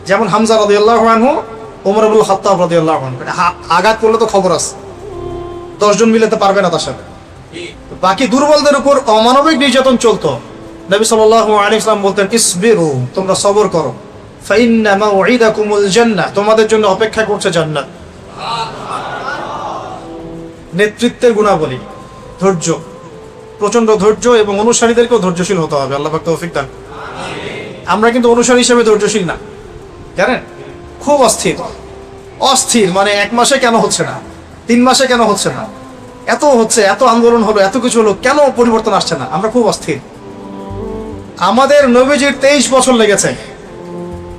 যেমন হামজা রাদিয়াল্লাহু আনহু, ওমর ইবনুল খাত্তাব রাদিয়াল্লাহু আনহু। আঘাত করলে তো খবর আছে, 10 জন মিলাতে পারবে না তার সাথে। বাকি দুর্বলদের উপর অমানবিক নির্যাতন চলতো। নবী সাল্লাল্লাহু আলাইহি ওয়াসাল্লাম বলতেন, ইসবিরু, তোমরা সবর করো, ফাইন্না মাউইদাকুমুল জান্নাহ, তোমাদের জন্য অপেক্ষা করছে জান্নাত। নেতৃত্বের গুণাবলী, ধৈর্য, প্রচন্ড ধৈর্য, এবং অনুসারীদেরকেও ধৈর্যশীল হতে হবে। আল্লাহ পাক তৌফিক দান। আমরা কিন্তু অনুসারী হিসেবে ধৈর্যশীল না, জানেন? খুব অস্থির, মানে 1 মাসে কেন হচ্ছে না, 3 মাসে কেন হচ্ছে না, এত হচ্ছে, এত আন্দোলন হলো, এত কিছু হলো, কেন পরিবর্তন আসছে না? আমরা খুব অস্থির। আমাদের নবীজির 23 বছর লেগেছে,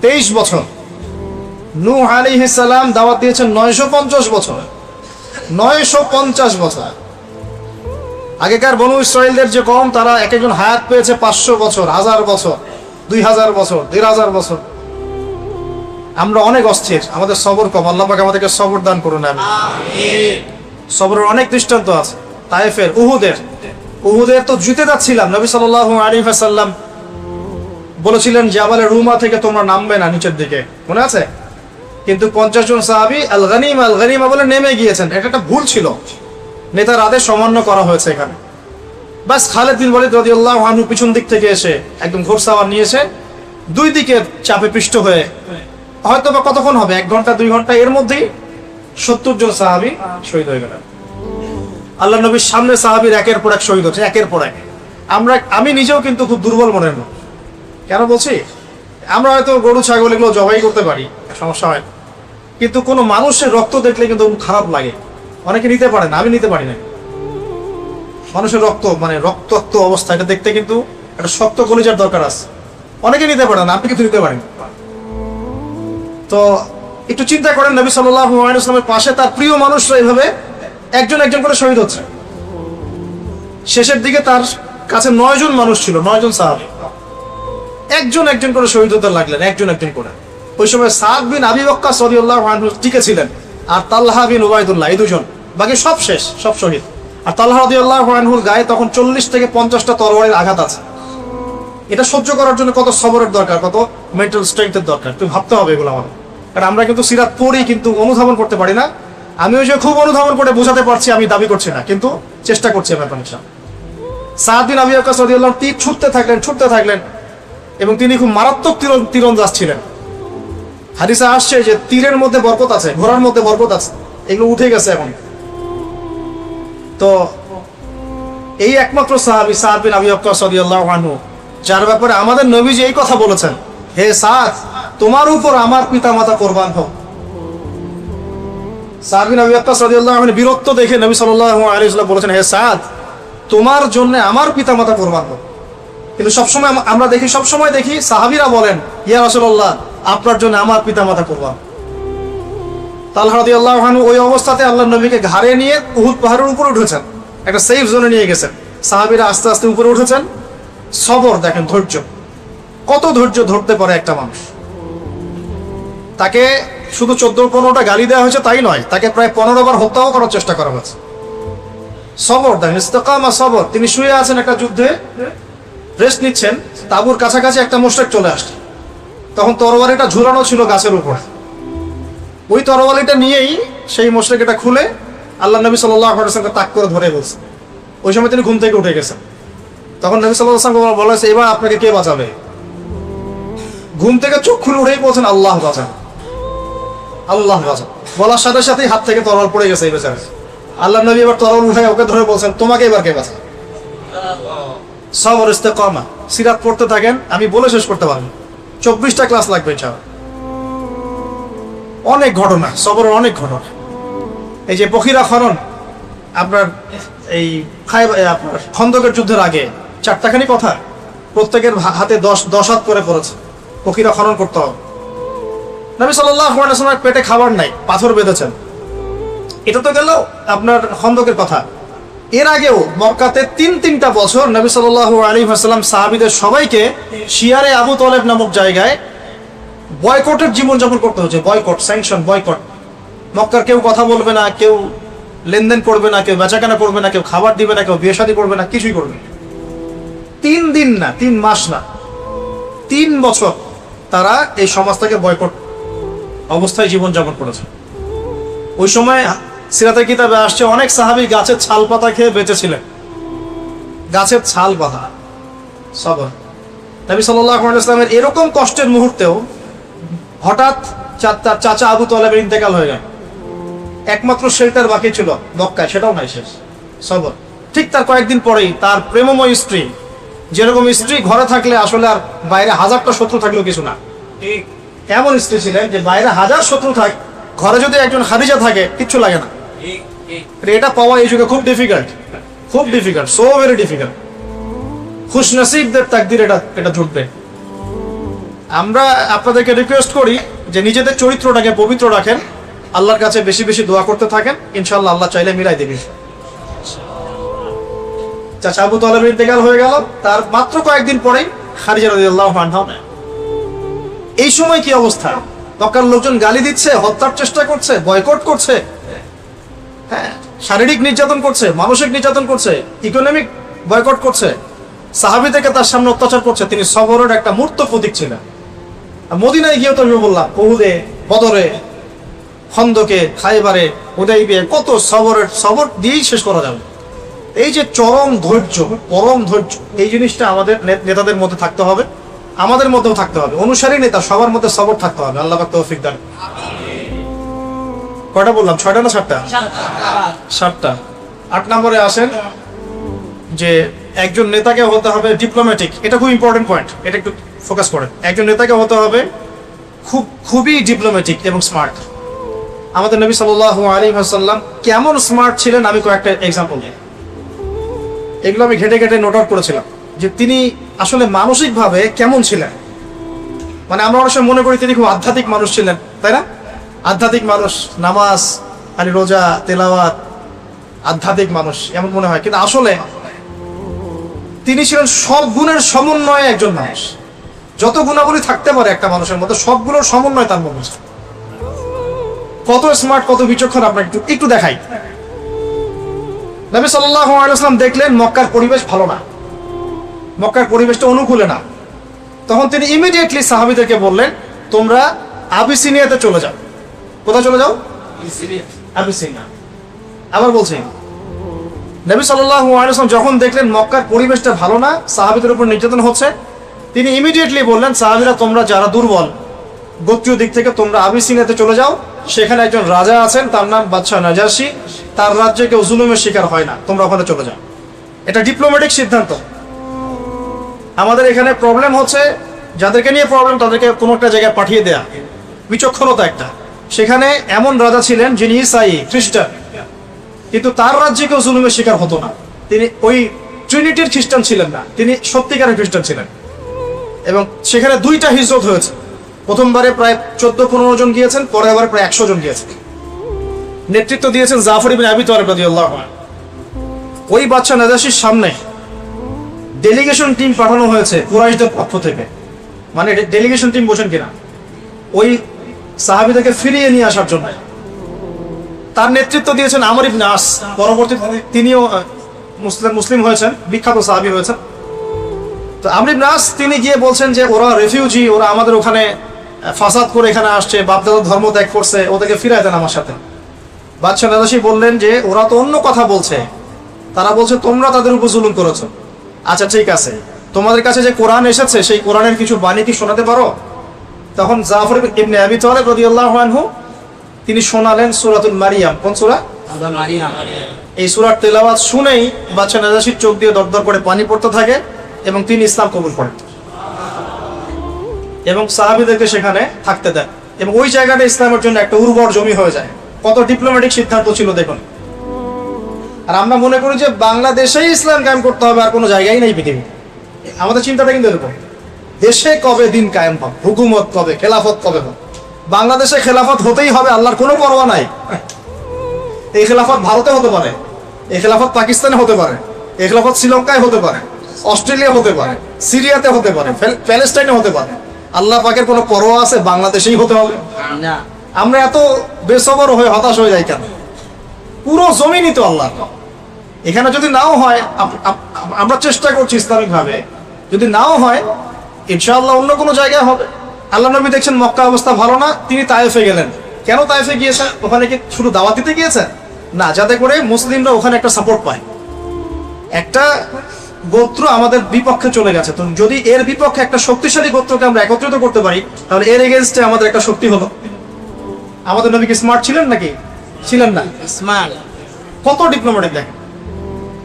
23 বছর। নূহ আলাইহিস সালাম দাওয়াত দিয়েছেন 950 বছর, 950 বছর। আগেকার বনু ইসরাইলদের যে কওম, তারা এক একজন হায়াত পেয়েছে 500 বছর, 1000 বছর, 2000 বছর, 1500 বছর। আমরা অনেক অস্থির, আমাদের সবর কম। আল্লাহ পাক আমাদেরকে সবর দান করুন। আমিন। সবরের অনেক দৃষ্টান্ত আছে। তায়েফের, উহুদের তো জিতে যাচ্ছিলাম, নবী সাল্লাল্লাহু আলাইহি ওয়াসাল্লাম বলেছিলেন জাবালে রুমা থেকে তোমরা নামবে না নিচের দিকে, মনে আছে? কিন্তু 50 জন সাহাবী আল গনিমা বলে নেমে গিয়েছেন। এটা একটা ভুল ছিল, নেতার আদেশ অমান্য করা হয়েছে এখানে। বাস খালিদ বিন ওয়ালিদ রাদিয়াল্লাহু আনহু পিছন দিক থেকে এসে একদম ঘোড়সাওয়ার নিয়ে এসে দুই দিকের চাপে পৃষ্ঠ হয়ে হয়তো বা কতক্ষণ হবে, 1 ঘন্টা 2 ঘন্টা, এর মধ্যেই 70 জন সাহাবী শহীদ হয়ে গেলেন। আল্লাহ নবীর সামনে সাহাবীর একের পর এক শহীদ হচ্ছে, একের পর এক। আমি নিজেও কিন্তু খুব দুর্বল মনের লোক। কেন বলছি, আমরা হয়তো গরু ছাগল এগুলো জবাই করতে পারি, সমস্যা হয়, কিন্তু কোনো মানুষের রক্ত দেখলে কিন্তু খারাপ লাগে। অনেকে নিতে পারে না, আমি নিতে পারি না। মানুষের রক্ত মানে রক্তাক্ত অবস্থা, এটা দেখতে কিন্তু একটা শক্ত কলিজার দরকার আছে। অনেকে নিতে পারে না, আপনি কিন্তু নিতে পারেন। তো একটু চিন্তা করেন, নবী সাল্লাল্লাহু আলাইহি ওয়াসাল্লামের পাশে তার প্রিয় মানুষরা এইভাবে একজন একজন করে শহীদ হচ্ছে। শেষের দিকে তার কাছে 9 জন মানুষ ছিল, 9 জন সাহাবী, একজন একজন করে শহীদ হতে লাগলেন, একজন একজন করে। ওই সময় সাদ বিন আবি ওয়াক্কাস রাদিয়াল্লাহু আনহু টিকে ছিলেন, আর তালহা বিন উবাইদুল্লাহ, এই দুজন, বাকি সব শেষ, সব শহীদ। আর তালহা রাদিয়াল্লাহু আনহুর গায়ে তখন 40 থেকে 50টা তরবারির আঘাত আছে। এটা সহ্য করার জন্য কত সবরের দরকার, কত মেন্টাল স্ট্রেংথের দরকার, তুমি ভাবতে হবে এগুলো আমাদের। কারণ আমরা কিন্তু সিরাত পড়ি কিন্তু অনুধাবন করতে পারি না। আমি ওই যে খুব অনুধাবন করে বোঝাতে পারছি, আমি দাবি করছি না, কিন্তু চেষ্টা করছি ব্যাপার। সাদ বিন আবি ওয়াক্কাস রাদিয়াল্লাহু তীর ছুটতে থাকলেন এবং তিনি খুব মারাত্মক তীরন্দাজ ছিলেন। হাদিসে আসছে যে তীরের মধ্যে বরকত আছে, ঘোড়ার মধ্যে বরকত আছে, এগুলো উঠে গেছে এখন। তো এই একমাত্র সাহাবী সাদ বিন আবি ওয়াক্কাস রাদিয়াল্লাহু আনহু, যার ব্যাপারে আমাদের নবীজি এই কথা বলেছেন, হে সাদ, তোমার উপর আমার পিতামাতা কুরবান হোক। সাদ বিন আবি ওয়াক্কাস রাদিয়াল্লাহু আনহু বীরত্ব দেখে নবী সাল্লাল্লাহু আলাইহি ওয়াসাল্লাম বলেছেন, হে সাদ, তোমার জন্য আমার পিতামাতা কুরবান হোক। কিন্তু সবসময় আমরা দেখি, সবসময় দেখি সাহাবীরা বলেন, ইয়া রাসূলুল্লাহ, আপনার জন্য আমার পিতামাতা কুরবান। তালহা রাদিয়াল্লাহু আনহু ওই অবস্থাতে আল্লাহর নবীকে ঘাড়ে নিয়ে উহুদ পাহাড়ের উপরে উঠেছেন, একটা সেফ জোনে নিয়ে গেছেন। সাহাবীরা আস্তে আস্তে উপরে উঠেছেন। সবর দেখেন, ধৈর্য, কত ধৈর্য ধরতে পারে একটা মানুষ। তাকে শুধু 14-15টা গালি দেওয়া হয়েছে তাই নয়, তাকে প্রায় 15 বার হত্যাও করার চেষ্টা করা হয়েছে। সবর দেখেন, ইস্তেকামা, সবর। তিনি শুয়ে আছেন একটা যুদ্ধে, রেস্ট নিচ্ছেন, তাঁবুর কাছাকাছি একটা মুশরিক চলে আসছে। তখন তরবারিটা ঝুলানো ছিল গাছের উপর। ওই তরবারিটা নিয়েই সেই মুশরিক এটা খুলে আল্লাহ নবী সাল্লাল্লাহু আলাইহি ওয়াসাল্লামকে তাক করে ধরে বলছে। ওই সময় তিনি ঘুম থেকে উঠে গেছেন। তখন নবী সাল্লাল্লাহু আলাইহি ওয়াসাল্লাম বলেছে, এবার আপনাকে কে বাঁচাবে? ঘুম থেকে চোখ খুলে উঠেই বলছেন, আল্লাহ বাঁচান, আল্লাহ বাঁচান। বলার সাথে সাথেই হাত থেকে তরবারি পড়ে গেছে এই বেচারা। আল্লাহ নবী এবার তরবারি উঠায় ওকে ধরে বলছেন, তোমাকে এবার কে বাঁচাবে? সবর, ইস্তেকামা। সিরাত পড়তে থাকেন, আমি বলে শেষ করতে পারবো, 24টা ক্লাস লাগবে ইনশাআল্লাহ। অনেক ঘটনা, সবরের অনেক ঘটনা। এই যে বখিরা খনন, আপনার এই আপনার খন্দকের যুদ্ধের আগে 4টাখানি কথা, প্রত্যেকের হাতে 10 হাত করে পড়েছে, বখিরা খনন করতে হবে। নবী সাল্লাল্লাহু আলাইহি ওয়াসাল্লামের পেটে খাবার নাই, পাথর বেঁধেছেন। এটা তো গেল আপনার খন্দকের কথা। এর আগেও মক্কাতে 3টা বছর নবী সাল্লাল্লাহু আলাইহি ওয়াসাল্লাম সাহাবীদের সবাইকে শিয়ারে আবু তালেব নামক জায়গায় বয়কটের জীবনযাপন করতে হচ্ছে। Boycott, sanction, boycott. মক্কার কেউ কথা বলবে না, কেউ লেনদেন করবে না, কেউ বেচাকেনা করবে না, কেউ খাবার দিবে না, কেউ বিয়ে শাদী করবে না, কিছুই করবে না। 3 দিন না, 3 মাস না, 3 বছর তারা এই সমাজ থেকে বয়কট অবস্থায় জীবনযাপন করেছে। ওই সময় সিরাতের কিতাবে আসছে অনেক সাহাবী গাছের ছাল পাতা খেয়ে বেঁচেছিলেন। গাছের ছাল পাতা, সবর। নবী সাল্লাল্লাহু আলাইহি ওয়াসাল্লামের এরকম কষ্টের মুহূর্তেও হঠাৎ তার চাচা আবু তালেবের ইন্তেকাল হয়ে গেল। একমাত্র শেল্টার বাকি ছিল মক্কায়, সেটাও নাই, শেষ। সবর। ঠিক তার কয়েকদিন পরেই তার প্রেমময় স্ত্রী, যেরকম স্ত্রী ঘরে থাকলে আসলে আর বাইরে 1000টা শত্রু থাকলেও কিছু না, এমন স্ত্রী ছিলেন যে বাইরে 1000 শত্রু থাক, ঘরে যদি একজন খাদিজা থাকে কিচ্ছু লাগে না। এটা পাওয়া এই যুগে খুব ডিফিকাল্ট, খুব ডিফিকাল্ট, সো ভেরি ডিফিকাল্ট। খুশ নসিবদের তাকদির এটা জুটবে। আমরা আপনাদেরকে রিকোয়েস্ট করি যে নিজেদের চরিত্রটাকে পবিত্র রাখেন, আল্লাহর কাছে বেশি বেশি দোয়া করতে থাকেন, ইনশাআল্লাহ আল্লাহ চাইলে মিলাই দেবেন। চাচা আবু তালেবের ইন্তেকাল হয়ে গেল, তার মাত্র কয়েকদিন পরেই খাদিজা রাদিয়াল্লাহু আনহা। এই সময় কি অবস্থা? মক্কার লোকজন গালি দিচ্ছে, হত্যার চেষ্টা করছে, বয়কট করছে, হ্যাঁ, শারীরিক নির্যাতন করছে, মানসিক নির্যাতন করছে, ইকোনমিক বয়কট করছে, সাহাবীদেরকে তার সামনে অত্যাচার করছে। তিনি সবরের একটা মূর্ত প্রতীক ছিলেন। মদিনায় গিয়েও তো আমি বললাম, উহুদে, বদরে খন্দকে, খাইবারে, হুদাইবিয়া, কত সবর দিয়েই শেষ করা যাবে। এই যে চরম ধৈর্য, পরম ধৈর্য, এই জিনিসটা আমাদের নেতাদের মধ্যে থাকতে হবে, আমাদের মধ্যেও থাকতে হবে। অনুসারী নেতা সবার মধ্যে সবর থাকতে হবে। আল্লাহ পাক তৌফিক দান। কয়টা বললাম? 6টা না 7টা? 7টা। 8 নম্বরে আসেন যে একজন নেতাকে হতে হবে ডিপ্লোম্যাটিক। এটা খুব ইম্পর্টেন্ট পয়েন্ট, এটা একটু ফোকাস করেন। একজন নেতাকে হতে হবে খুবই ডিপ্লোম্যাটিক এবং স্মার্ট। আমাদের নবী সাল্লাল্লাহু আলাইহি ওয়াসাল্লাম কেমন স্মার্ট ছিলেন আমি কয়েকটা এক্সাম্পল দিই। এগুলো আমি ঘেটে ঘেটে নোট আউট করেছিলাম যে তিনি আসলে মানসিকভাবে কেমন ছিলেন। মানে আমরা অনেক সময় মনে করি তিনি খুব আধ্যাত্মিক মানুষ ছিলেন, তাই না? আধ্যাত্মিক মানুষ, নামাজ, খালি রোজা, তেলাওয়াত, আধ্যাত্মিক মানুষ এমন মনে হয়, কিন্তু আসলে তিনি ছিলেন সব গুণের সমন্বয়ে একজন মানুষ। যত গুণাবলী থাকতে পারে একটা মানুষের মধ্যে, সবগুলোর সমন্বয় তার মধ্যে। কত স্মার্ট, কত বিচক্ষণ আপনাকে একটু দেখাই। নবী সাল্লাল্লাহু আলাইহি ওয়াসাল্লাম দেখলেন মক্কার পরিবেশ ভালো না, মক্কার পরিবেশটা অনুকূলে না। তখন তিনি ইমিডিয়েটলি সাহাবীদেরকে বললেন, তোমরা আবিসিনিয়াতে চলে যাও। কোথায় চলে যাও? আবিসিনিয়া। আবার বলছি, নবী সাল্লাল্লাহু আলাইহি ওয়াসাল্লাম যখন দেখলেন মক্কার পরিবেশটা ভালো না, সাহাবীদের উপর নির্যাতন হচ্ছে, তিনি ইমিডিয়েটলি বললেন, সাহাবীরা তোমরা যারা দুর্বল গোত্রীয় দিক থেকে তোমরা আবিসিনিয়াতে চলে যাও। সেখানে একজন রাজা আছেন, তার নাম বাদশাহ নাজাশী, তার রাজ্যে কেউ জুলুমের শিকার হয় না, তোমরা ওখানে চলে যাও। এটা ডিপ্লোম্যাটিক সিদ্ধান্ত। আমাদের এখানে প্রবলেম হচ্ছে, যাদেরকে নিয়ে প্রবলেম তাদেরকে কোনো একটা জায়গায় পাঠিয়ে দেয়া, বিচক্ষণতা একটা। সেখানে এমন রাজা ছিলেন যিনি ইসাই, খ্রিস্টান, কিন্তু তার রাজ্যে কেউ জুলুমের শিকার হতো না। তিনি ওই ট্রিনিটির খ্রিস্টান ছিলেন না, তিনি সত্যিকারের খ্রিস্টান ছিলেন। এবং সেখানে 2টা হিজরত হয়েছে। প্রথমবারে প্রায় 14-15 জন গিয়েছেন, পরে আবার প্রায় 100 জন গিয়েছেন। নেতৃত্ব দিয়েছেন জাফর ইবনে আবি তালিব রাদিয়াল্লাহু আনহু। ওই বাদশা নাজাশীর সামনে ডেলিগেশন টিম পাঠানো হয়েছে কুরাইশদের পক্ষ থেকে। মানে ডেলিগেশন টিম বোঝেন কিনা? ওই সাহাবীদেরকে ফিরিয়ে নিয়ে আসার জন্য। তার নেতৃত্ব দিয়েছেন আমর ইবনে আস। পরবর্তীতে তিনিও মুসলিম হয়েছেন, বিখ্যাত সাহাবী হয়েছেন। তো আমর ইবনে আস তিনি গিয়ে বলছেন যে ওরা রেফিউজি, ওরা আমাদের ওখানে ফাসাদ করে এখানে আসছে, বাপদাদার ধর্ম ত্যাগ করছে, ওদেরকে ফিরায় দেন আমার সাথে। বাদশা নাজাশী বললেন যে ওরা তো অন্য কথা বলছে, তারা বলছে তোমরা তাদের উপর জুলুম করেছো। আচ্ছা ঠিক আছে, তোমাদের কাছে যে কোরআন এসেছে সেই কোরআনের কিছু বাণী কি শোনাতে পারো? তখন জাফর ইবনে আবি তালিব রাদিয়াল্লাহু আনহু তিনি শোনালেন সূরাতুল মারিয়াম। কোন সূরা? এই সূরার তেলাওয়াত শুনেই বাদশা নাজাশীর চোখ দিয়ে দরদর করে পানি পড়তে থাকে এবং তিনি ইসলাম কবুল করেন এবং সাহাবীদেরকে সেখানে থাকতে দেন এবং ওই জায়গাটা ইসলামের জন্য একটা উর্বর জমি হয়ে যায়। কত ডিপ্লোম্যাটিক সিদ্ধান্ত ছিল দেখুন। আর আমরা মনে করি যে বাংলাদেশেই ইসলাম কায়েম করতে হবে, আর কোনো জায়গায় নেই পৃথিবী। আমাদের চিন্তাটা কিন্তু এরকম, দেশে কবে দিন কায়েম হবে, হুকুমত কবে, খেলাফত কবে হবে। বাংলাদেশে খেলাফত হতেই হবে, আল্লাহর কোনো পরোয়া নাই। এই খেলাফত ভারতে হতে পারে, এই খেলাফত পাকিস্তানে হতে পারে, এই খেলাফত শ্রীলঙ্কায় হতে পারে, অস্ট্রেলিয়া হতে পারে, সিরিয়াতে হতে পারে, প্যালেস্টাইনে হতে পারে। আল্লাহ পাকের কোনো পরোয়া আছে বাংলাদেশেই হতে হবে না? আমরা এত বেসবর হয়ে হতাশ হয়ে যাই কেন? পুরো জমিনই তো আল্লাহ। এখানে যদি নাও হয়, আমরা চেষ্টা করছি ইসলামিক ভাবে, যদি নাও হয় ইনশাআল্লাহ অন্য কোনো জায়গায় হবে। আল্লাহ নবী দেখছেন মক্কা অবস্থা ভালো না, তিনি তায়েফে গেলেন। কেন তায়েফে গিয়েছেন? ওখানে কি শুধু দাওয়াত দিতে গিয়েছেন? না, যাতে করে মুসলিমরা ওখানে একটা সাপোর্ট পায়। একটা গোত্র আমাদের বিপক্ষে চলে গেছে, তো যদি এর বিপক্ষে একটা শক্তিশালী গোত্রকে আমরা একত্রিত করতে পারি, তাহলে এর এগেইনস্টে আমাদের একটা শক্তি হলো। আমাদের নবী কি স্মার্ট ছিলেন নাকি? ছিলেন না? স্মার্ট। কত ডিপ্লোম্যাটিক দেখেন।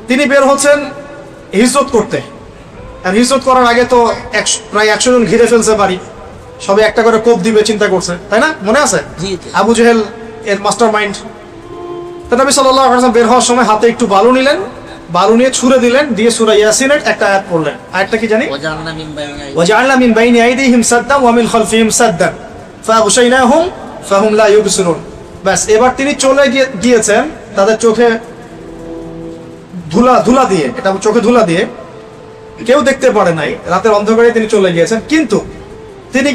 তিনি বের হচ্ছেন হিজরত করতে, আর হিজরত করার আগে তো প্রায় 100 জন ঘিরে ফেলছে বাড়ি, সবে একটা করে কোপ দিবে চিন্তা করছে, তাই না? মনে আছে আবু জেহেল এর মাস্টার মাইন্ড। তো নবী সাল্লাল্লাহু আলাইহি ওয়াসাল্লাম বের হওয়ার সময় হাতে একটু বালু নিলেন, বালু নিয়ে ছুঁড়ে দিলেন, দিয়ে সূরা ইয়াসিনের একটা আয়াত পড়লেন। আয়াতটা কি জানি? ওয়াজআলনা মিন বাইনি আইদিহিম সাদ্দান ওয়া মিন খালফিহিম সাদ্দান ফাগশাইনাহুম ফাহুম লা ইউবসিরুন। বাস, এবার তিনি চলে গিয়েছেন তাদের চোখে ধুলা দিয়ে, এটা চোখে ধুলা দিয়ে, কেউ দেখতে পারে নাই, রাতের অন্ধকারে তিনি চলে গিয়েছেন। কিন্তু তিনি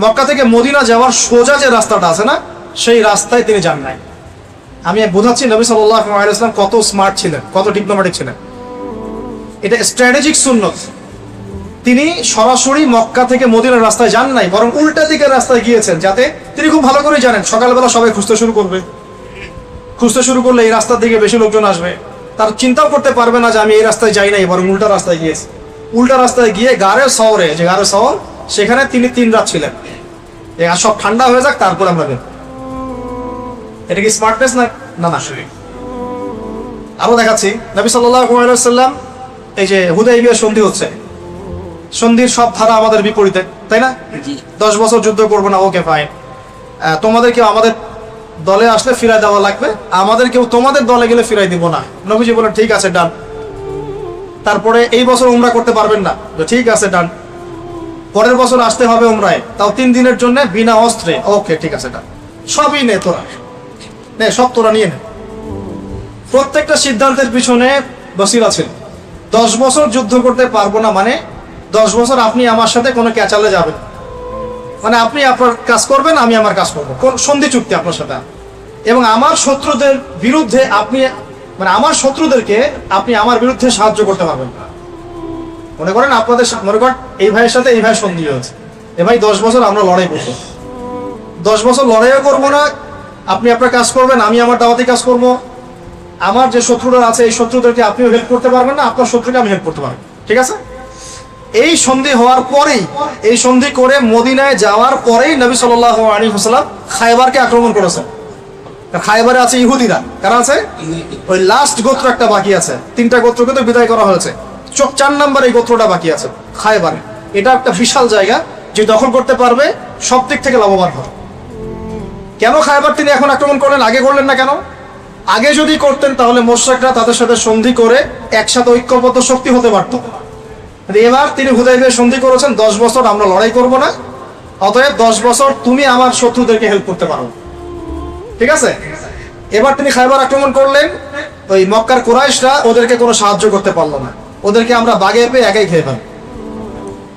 মক্কা থেকে মদিনা যাওয়ার সোজা যে রাস্তাটা আছে না, সেই রাস্তায় তিনি যান নাই। আমি বোঝাচ্ছি নবী সাল্লাল্লাহু আলাইহি ওয়াসাল্লাম কত স্মার্ট ছিলেন, কত ডিপ্লোম্যাটিক ছিলেন। এটা স্ট্র্যাটেজিক সুন্নত। তিনি সরাসরি মক্কা থেকে মদিনার রাস্তায় যান নাই, বরং উল্টা দিকের রাস্তায় গিয়েছেন, যাতে তিনি খুব ভালো করে জানেন সকালবেলা সবাই খুঁজতে শুরু করবে, খুঁজতে শুরু করলে এই রাস্তার দিকে বেশি লোকজন আসবে। তার চিন্তাও করতে পারবে না যে আমি এই রাস্তায় যাই নাই, বরং উল্টা রাস্তায় গিয়েছি। উল্টা রাস্তায় গিয়ে গাড়ে শহরে, যে গাড়ে শহর, সেখানে তিনি 3 রাত ছিলেন। আর সব ঠান্ডা হয়ে যাক তারপর আমরা বের। এটা কি স্মার্টনেস না? না না। আরো দেখাচ্ছি, নবী সাল্লাল্লাহু আলাইহি ওয়াসাল্লাম, এই যে হুদাইবিয়া সন্ধি হচ্ছে, সন্ধির সব ধারা আমাদের বিপরীতে, তাই না? 10 বছর যুদ্ধ করবো না, ওকে ফাইন। তোমাদের কেউ আমাদের দলে আসলে ফিরাই দেওয়া লাগবে, আমাদের কেউ তোমাদের দলে গেলে ফিরাই দিব না। নবীজি বলেন ঠিক আছে, ডান। তারপরে এই বছর উমরা করতে পারবেন না, ঠিক আছে, ডান। পরের বছর আসতে হবে উমরায়, তাও 3 দিনের জন্য বিনা অস্ত্রে, ওকে ঠিক আছে, ডান। সবই নে তোরা, নে সব তোরা নিয়ে নে। প্রত্যেকটা সিদ্ধান্তের পিছনে বসিরা ছিল। 10 বছর যুদ্ধ করতে পারবো না মানে 10 বছর আপনি আমার সাথে কোনো ক্যাচালে যাবেন, মানে আপনি আপনার কাজ করবেন, আমি আমার কাজ করবো, কোন সন্ধি চুক্তি আপনার সাথে। এবং আমার শত্রুদের বিরুদ্ধে আপনি, মানে আমার শত্রুদেরকে আপনি আমার বিরুদ্ধে সাহায্য করতে পারবেন না। মনে করেন আপনাদের, মনে করেন এই ভাইয়ের সাথে এই ভাই সন্ধি হয়েছে, এ ভাই 10 বছর আমরা লড়াই করবো, 10 বছর লড়াইও করবো না, আপনি আপনার কাজ করবেন, আমি আমার দাওয়াতি কাজ করবো। আমার যে শত্রুরা আছে এই শত্রুদেরকে আপনিও হেল্প করতে পারবেন না, আপনার শত্রুকে আমি হেল্প করতে পারবো, ঠিক আছে? এই সন্ধি হওয়ার পরেই, এই সন্ধি করে মদিনায় যাওয়ার পরেই নবী সাল্লাল্লাহু আলাইহি ওয়াসাল্লাম খায়বারকে আক্রমণ করেছেন। খায়বারে আছে ইহুদিরা, কারা আছে? ওই লাস্ট গোত্র একটা বাকি আছে, 3টা গোত্রকে তো বিদায় করা হয়েছে, 4 নম্বর এই গোত্রটা বাকি আছে খায়বারে। এটা একটা বিশাল জায়গা, যে দখল করতে পারবে সব দিক থেকে লাভবান হবে। কেন খায়বার তিনি এখন আক্রমণ করলেন, আগে করলেন না কেন? আগে যদি করতেন তাহলে মুশরিকরা তাদের সাথে সন্ধি করে একসাথে ঐক্যবদ্ধ শক্তি হতে পারত। এবার তিনি হুদাইবিয়া সন্ধি করেছেন, 10 বছর আমরা লড়াই করব না, অতএব 10 বছর তুমি আমার শত্রুদেরকে হেল্প করতে পারো, ঠিক আছে? এবার তিনি খায়বার আক্রমণ করলেন, ওই মক্কার কুরাইশরা ওদেরকে কোনো সাহায্য করতে পারলো না, ওদেরকে আমরা বাগে পেয়ে একাই খেয়ে ফেললাম।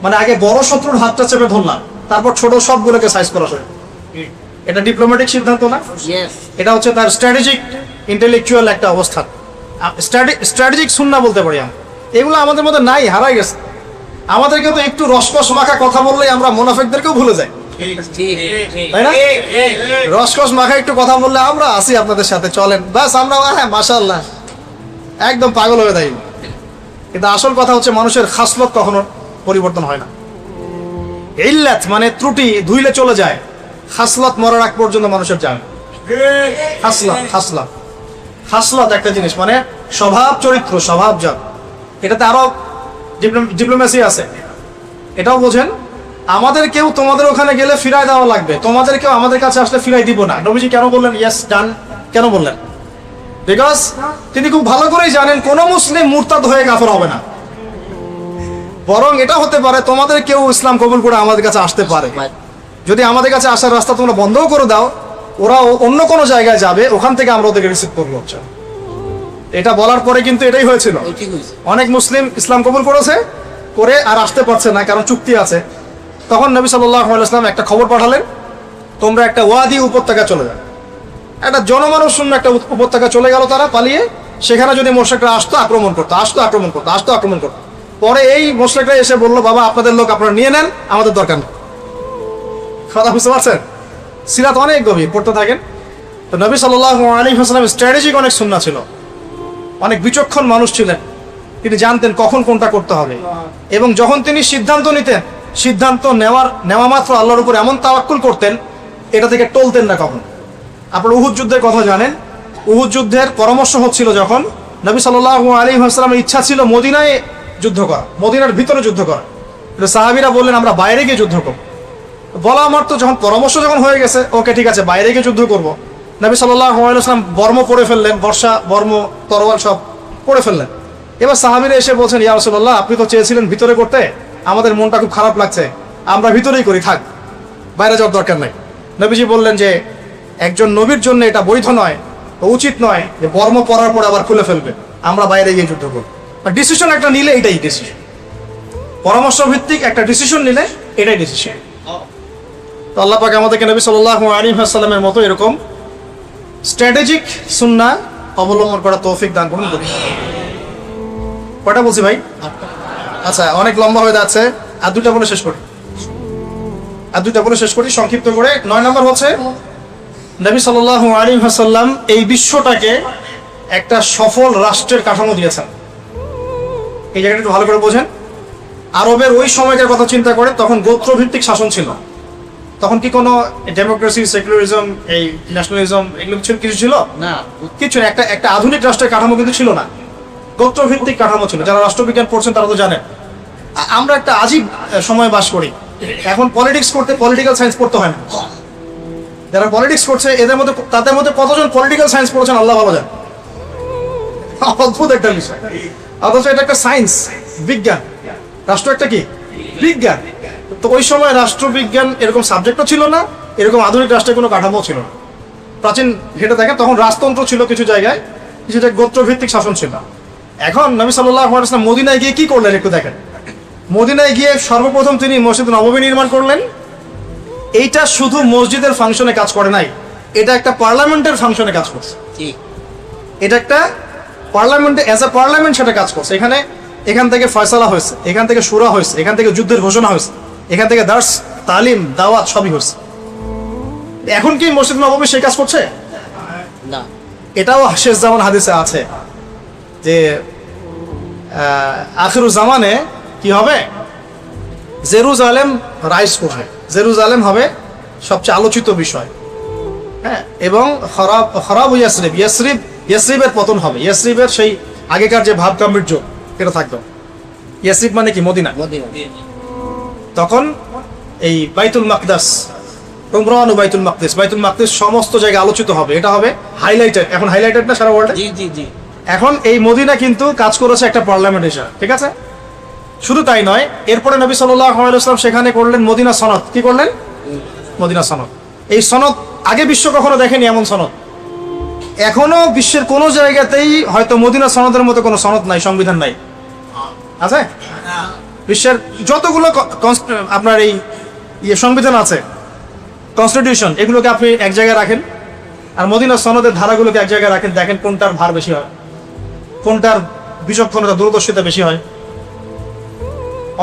মানে আগে বড় শত্রুর হাতটা চেপে ধরলাম, তারপর ছোট সবগুলোকে সাইজ করা হয়। এটা ডিপ্লোম্যাটিক সিদ্ধান্ত না? এটা হচ্ছে তার স্ট্র্যাটেজিক ইন্টেলেকচুয়াল একটা অবস্থান, স্ট্র্যাটেজিক সুন্নাহ বলতে পারি আমরা। এগুলো আমাদের মধ্যে নাই, হারাই গেছে। আমাদেরকে তো একটু রসকস মাখা কথা বললেই আমরা মুনাফিকদেরকেও ভুলে যাই, তাই না? রসকস মাখা একটু কথা বললে আমরা আসি আপনাদের সাথে, চলেন, ব্যাস আমরা হ্যাঁ মাশাআল্লাহ একদম পাগল হয়ে যাই। কিন্তু আসল কথা হচ্ছে মানুষের খাসলত কখনো পরিবর্তন হয় না। ইল্লাত মানে ত্রুটি ধুইলে চলে যায়, খাসলত মরার আগ পর্যন্ত মানুষের যায়। খাসলত খাসলত খাসলত একটা জিনিস, মানে স্বভাব চরিত্র, স্বভাবজাত। এটাতে আরো ডিপ্লোমেসি আছে, এটাও বোঝেন। আমাদের কেউ তোমাদের ওখানে গেলে ফিরাই দেওয়া লাগবে, তোমাদের কেউ আমাদের কাছে আসলে ফিরাই দিব না। নবীজি কেন বললেন ইয়েস ডান? কেন বললেন? বিকজ তিনি খুব ভালো করেই জানেন কোন মুসলিম মুরতাদ হয়ে কাফের হবে না, বরং এটা হতে পারে তোমাদের কেউ ইসলাম কবুল করে আমাদের কাছে আসতে পারে। যদি আমাদের কাছে আসার রাস্তা তোমরা বন্ধও করে দাও, ওরা অন্য কোনো জায়গায় যাবে, ওখান থেকে আমরা ওদেরকে রিসিভ করবো। এটা বলার পরে কিন্তু এটাই হয়েছিল, অনেক মুসলিম ইসলাম কবুল করেছে, করে আর আসতে পারছে না, কারণ চুক্তি আছে। তখন নবী সাল্লাল্লাহু আলাইহি ওয়াসাল্লাম একটা খবর পাঠালেন, তোমরা একটা ওয়াদি উপত্যকা চলে যাও। একটা জনমানুষ শূন্য একটা উপত্যকা চলে গেল, তারা পালিয়ে। সেখানে যদি মুশরিকরা আসতো আক্রমণ করতো, আসতো আক্রমণ করতো, আসতো আক্রমণ করতো। পরে এই মুশরিকরা এসে বললো, বাবা আপনাদের লোক আপনারা নিয়ে নেন, আমাদের দরকার নেই। কথা বুঝতে পারছেন? সিরাত অনেক গভীর, পড়তে থাকেন। তো নবী সাল্লাল্লাহু আলাইহি ওয়াসাল্লামের স্ট্র্যাটেজিক অনেক সুন্নাহ ছিল, অনেক বিচক্ষণ মানুষ ছিলেন। তিনি জানতেন কখন কোনটা করতে হবে, এবং যখন তিনি সিদ্ধান্ত নিতেন, সিদ্ধান্ত নেওয়া মাত্র আল্লাহর উপর এমন তাওয়াক্কুল করতেন, এটা থেকে টলতেন না কখন। আপনারা উহুদ যুদ্ধের কথা জানেন, উহুদ যুদ্ধের পরামর্শ হচ্ছিল যখন, নবী সাল্লাল্লাহু আলাইহি ওয়াসাল্লামের ইচ্ছা ছিল মদিনায় যুদ্ধ করা, মদিনার ভিতরে যুদ্ধ করা। সাহাবীরা বললেন আমরা বাইরে গিয়ে যুদ্ধ করব। বলা আমার তো যখন পরামর্শ যখন হয়ে গেছে, ওকে ঠিক আছে বাইরে গিয়ে যুদ্ধ করব। নবী সাল্লাল্লাহু আলাইহি ওয়াসাল্লাম বর্ম পরে ফেললেন, বর্ষা বর্ম তরোয়াল সব পরে ফেললেন। এবার সাহাবীরা এসে বলছেন, ইয়া রাসূলুল্লাহ আপনি তো চেয়েছিলেন ভিতরে করতে, আমাদের মনটা খুব খারাপ লাগছে, আমরা ভিতরেই করি, থাক, বাইরে যাওয়ার দরকার নাই। নবীজি বললেন যে একজন নবীর জন্য এটা বৈধ নয়, উচিত নয় যে বর্ম পরার পরে আবার খুলে ফেলবে, আমরা বাইরে গিয়ে যুদ্ধ করব। ডিসিশন একটা নিলে এটাই ডিসিশন, পরামর্শ ভিত্তিক একটা ডিসিশন নিলে এটাই ডিসিশন। তো আল্লাহ পাক আমাদেরকে নবী সাল্লাল্লাহু আলাইহি ওয়াসাল্লামের মতো এরকম স্ট্র্যাটেজিক সুন্নাহ অবলম্বন করা তৌফিক দান করুন। কয়টা বলছি ভাই? আচ্ছা, অনেক লম্বা হয়ে যাচ্ছে, আর দুটা বলে শেষ করি সংক্ষিপ্ত করে। 9 নম্বর হচ্ছে নবী সাল্লাল্লাহু আলাইহি ওয়াসাল্লাম এই বিশ্বটাকে একটা সফল রাষ্ট্রের কাঠামো দিয়েছেন। এই জায়গাটা একটু ভালো করে বোঝেন। আরবের ওই সময়কার কথা চিন্তা করে, তখন গোত্রভিত্তিক শাসন ছিল। তখন কি কোনো ডেমোক্রেসি, সেকুলারিজম, এই ন্যাশনালিজম এগুলো কিছু ছিল না, কিছু না। একটা আধুনিক রাষ্ট্রের কাঠামো কিন্তু ছিল না, গোত্রভিত্তিক কাঠামো ছিল। যারা রাষ্ট্রবিজ্ঞান পড়ছেন তারা তো জানেন। আমরা একটা আজীব সময় বাস করি। এখন পলিটিক্স করতে পলিটিক্যাল সায়েন্স পড়তে হয় না। যারা পলিটিক্স করছে তাদের মধ্যে কতজন পলিটিক্যাল সায়েন্স পড়ছেন আল্লাহ ভালো জানে। অদ্ভুত একটা বিষয়। অথচ এটা একটা সায়েন্স, বিজ্ঞান। রাষ্ট্র একটা কি বিজ্ঞান। তো ওই সময় রাষ্ট্রবিজ্ঞান এরকম সাবজেক্টও ছিল না, এরকম আধুনিক রাষ্ট্রের কোনো কাঠামো ছিল না। প্রাচীন ঘেটে দেখেন, তখন রাজতন্ত্র ছিল কিছু জায়গায়, কিছু জায়গায় গোত্রভিত্তিক শাসন ছিল। এখন নবী সাল্লাল্লাহু আলাইহি ওয়াসাল্লাম মদিনায় গিয়ে কি করলেন একটু দেখেন। মদিনায় গিয়ে সর্বপ্রথম তিনি মসজিদ নববী নির্মাণ করলেন। এইটা শুধু মসজিদের ফাংশনে কাজ করে নাই, এটা একটা পার্লামেন্টের ফাংশনে কাজ করছে। এটা একটা পার্লামেন্টে, অ্যাজ এ পার্লামেন্ট সেটা কাজ করছে। এখান থেকে ফয়সালা হয়েছে, এখান থেকে শুরা হয়েছে, এখান থেকে যুদ্ধের ঘোষণা হয়েছে, এখান থেকে দার্স, তালিম, দাওয়াত সবই হয়েছে। এখন কি মসজিদ নববী সেই কাজ করছে না। এটাও শেষ জামান হাদিসে আছে যে আখিরুজ জামানে কি হবে, জেরুজালেম রাইজ করবে, জেরুজালেম হবে সবচেয়ে আলোচিত বিষয়। হ্যাঁ, এবং খরাব ইয়াসরিবের পতন হবে। ইয়াসরিবের সেই আগেকার যে ভাব গাম্ভীর্য এটা থাকবে। ইয়াসরিব মানে কি মদিনা। তখন এই বাইতুল মাকদাস, উমরান ও বাইতুল মাকদিস সমস্ত জায়গায় আলোচিত হবে। এটা হবে হাইলাইটেড, এখন হাইলাইটেড না সারা ওয়ার্ল্ডে। এখন এই মদিনা কিন্তু কাজ করেছে একটা পার্লামেন্ট হিসাবে, ঠিক আছে। শুধু তাই নয়, এরপরে নবী সাল্লাল্লাহু আলাইহি ওয়াসাল্লাম সেখানে করলেন মদিনা সনদ। কি করলেন? মদিনা সনদ। এই সনদ আগে বিশ্ব কখনো দেখেনি এমন সনদ। এখনো বিশ্বের কোনো জায়গাতেই হয়তো মদিনা সনদের মতো কোনো সনদ নাই, সংবিধান নাই। আছে? বিশ্বের যতগুলো আপনার এই সংবিধান আছে, কনস্টিটিউশন, এগুলোকে আপনি এক জায়গায় রাখেন, আর মদিনা সনদের ধারাগুলোকে এক জায়গায় রাখেন, দেখেন কোনটার ভার বেশি হয়, কোনটার বিচক্ষণতা, দূরদর্শিতা বেশি হয়।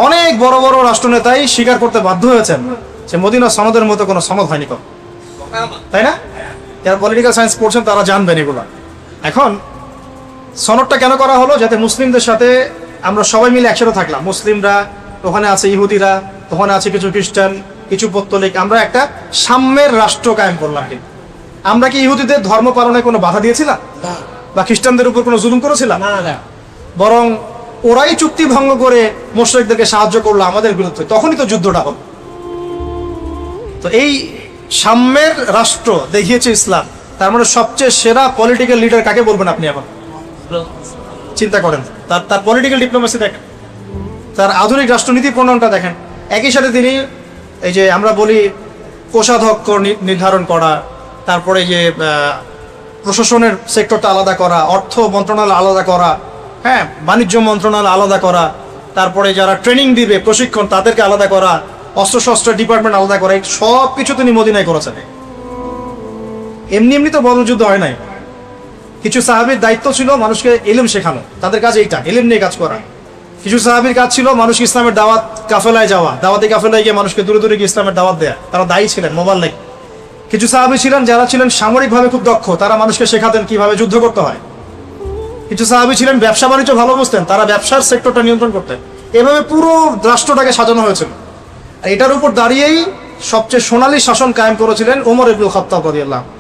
অনেক বড় বড় রাষ্ট্রনেতাই স্বীকার করতে বাধ্য হয়েছেন যে মদিনা সনদের মতো কোনো সনদ হয়নি কখনো, তাই না? যারা পলিটিক্যাল সায়েন্স পড়ছেন তারা জানবেন এগুলো। এখন সনদটা কেন করা হলো? যাতে মুসলিমদের সাথে আমরা সবাই মিলে একসাথে থাকলাম। মুসলিমরা, ওখানে আছে ইহুদিরা, ওখানে আছে কিছু খ্রিস্টান, কিছু পৌত্তলিক, আমরা একটা সাম্যের রাষ্ট্র কায়েম করলাম। কিন্তু আমরা কি ইহুদিদের ধর্ম পালনে কোনো বাধা দিয়েছিলাম বা খ্রিস্টানদের উপর কোনো জুলুম করেছিলাম? বরং ওরাই চুক্তি ভঙ্গ করে মুশরিকদেরকে সাহায্য করলো আমাদের বিরুদ্ধে, তখনই তো যুদ্ধটা হলো। তো এই সাম্যের রাষ্ট্র দেখিয়েছে ইসলাম। তার মানে সবচেয়ে সেরা পলিটিক্যাল লিডার কাকে বলবেন আপনি? এখন চিন্তা করেন, তার পলিটিক্যাল ডিপ্লোমেসি দেখেন, তার আধুনিক রাষ্ট্রনীতি প্রণয়নটা দেখেন। একই সাথে তিনি এই যে আমরা বলি কোষাধ্যক্ষ নির্ধারণ করা, তারপরে যে প্রশাসনের সেক্টরটা আলাদা করা, অর্থ মন্ত্রণালয় আলাদা করা, হ্যাঁ, বাণিজ্য মন্ত্রণালয় আলাদা করা, তারপরে যারা ট্রেনিং দিবে প্রশিক্ষণ তাদেরকে আলাদা করা, অস্ত্রশস্ত্র ডিপার্টমেন্ট আলাদা করা, সব কিছু তিনি মদিনায় করেছেন। এমনি এমনি তো বদর যুদ্ধ হয় নাই। কিছু সাহাবীর দায়িত্ব ছিল মানুষকে ইলম শেখানো, তাদের কাজ এইটা, ইলম নিয়ে কাজ করা। কিছু সাহাবীর কাজ ছিল মানুষকে ইসলামের দাওয়াত কাফেলায় যাওয়া, দাওয়াতি কাফেলায় গিয়ে মানুষকে দূরে দূরে গিয়ে ইসলামের দাওয়াত দেয়া, তারা দায়ী ছিলেন মোবাল্লিগ। কিছু সাহাবী ছিলেন যারা ছিলেন সামরিকভাবে খুব দক্ষ, তারা মানুষকে শেখাতেন কিভাবে যুদ্ধ করতে হয়। কিছু সাহাবী ছিলেন ব্যবসা বাণিজ্য ভালো বুঝতেন, তারা ব্যবসার সেক্টরটা নিয়ন্ত্রণ করতেন। এভাবে পুরো রাষ্ট্রটাকে সাজানো হয়েছিল। আর এটার উপর দাঁড়িয়েই সবচেয়ে সোনালী শাসন কায়েম করেছিলেন ওমর ইবনুল খাত্তাব রাদিয়াল্লাহু আনহু।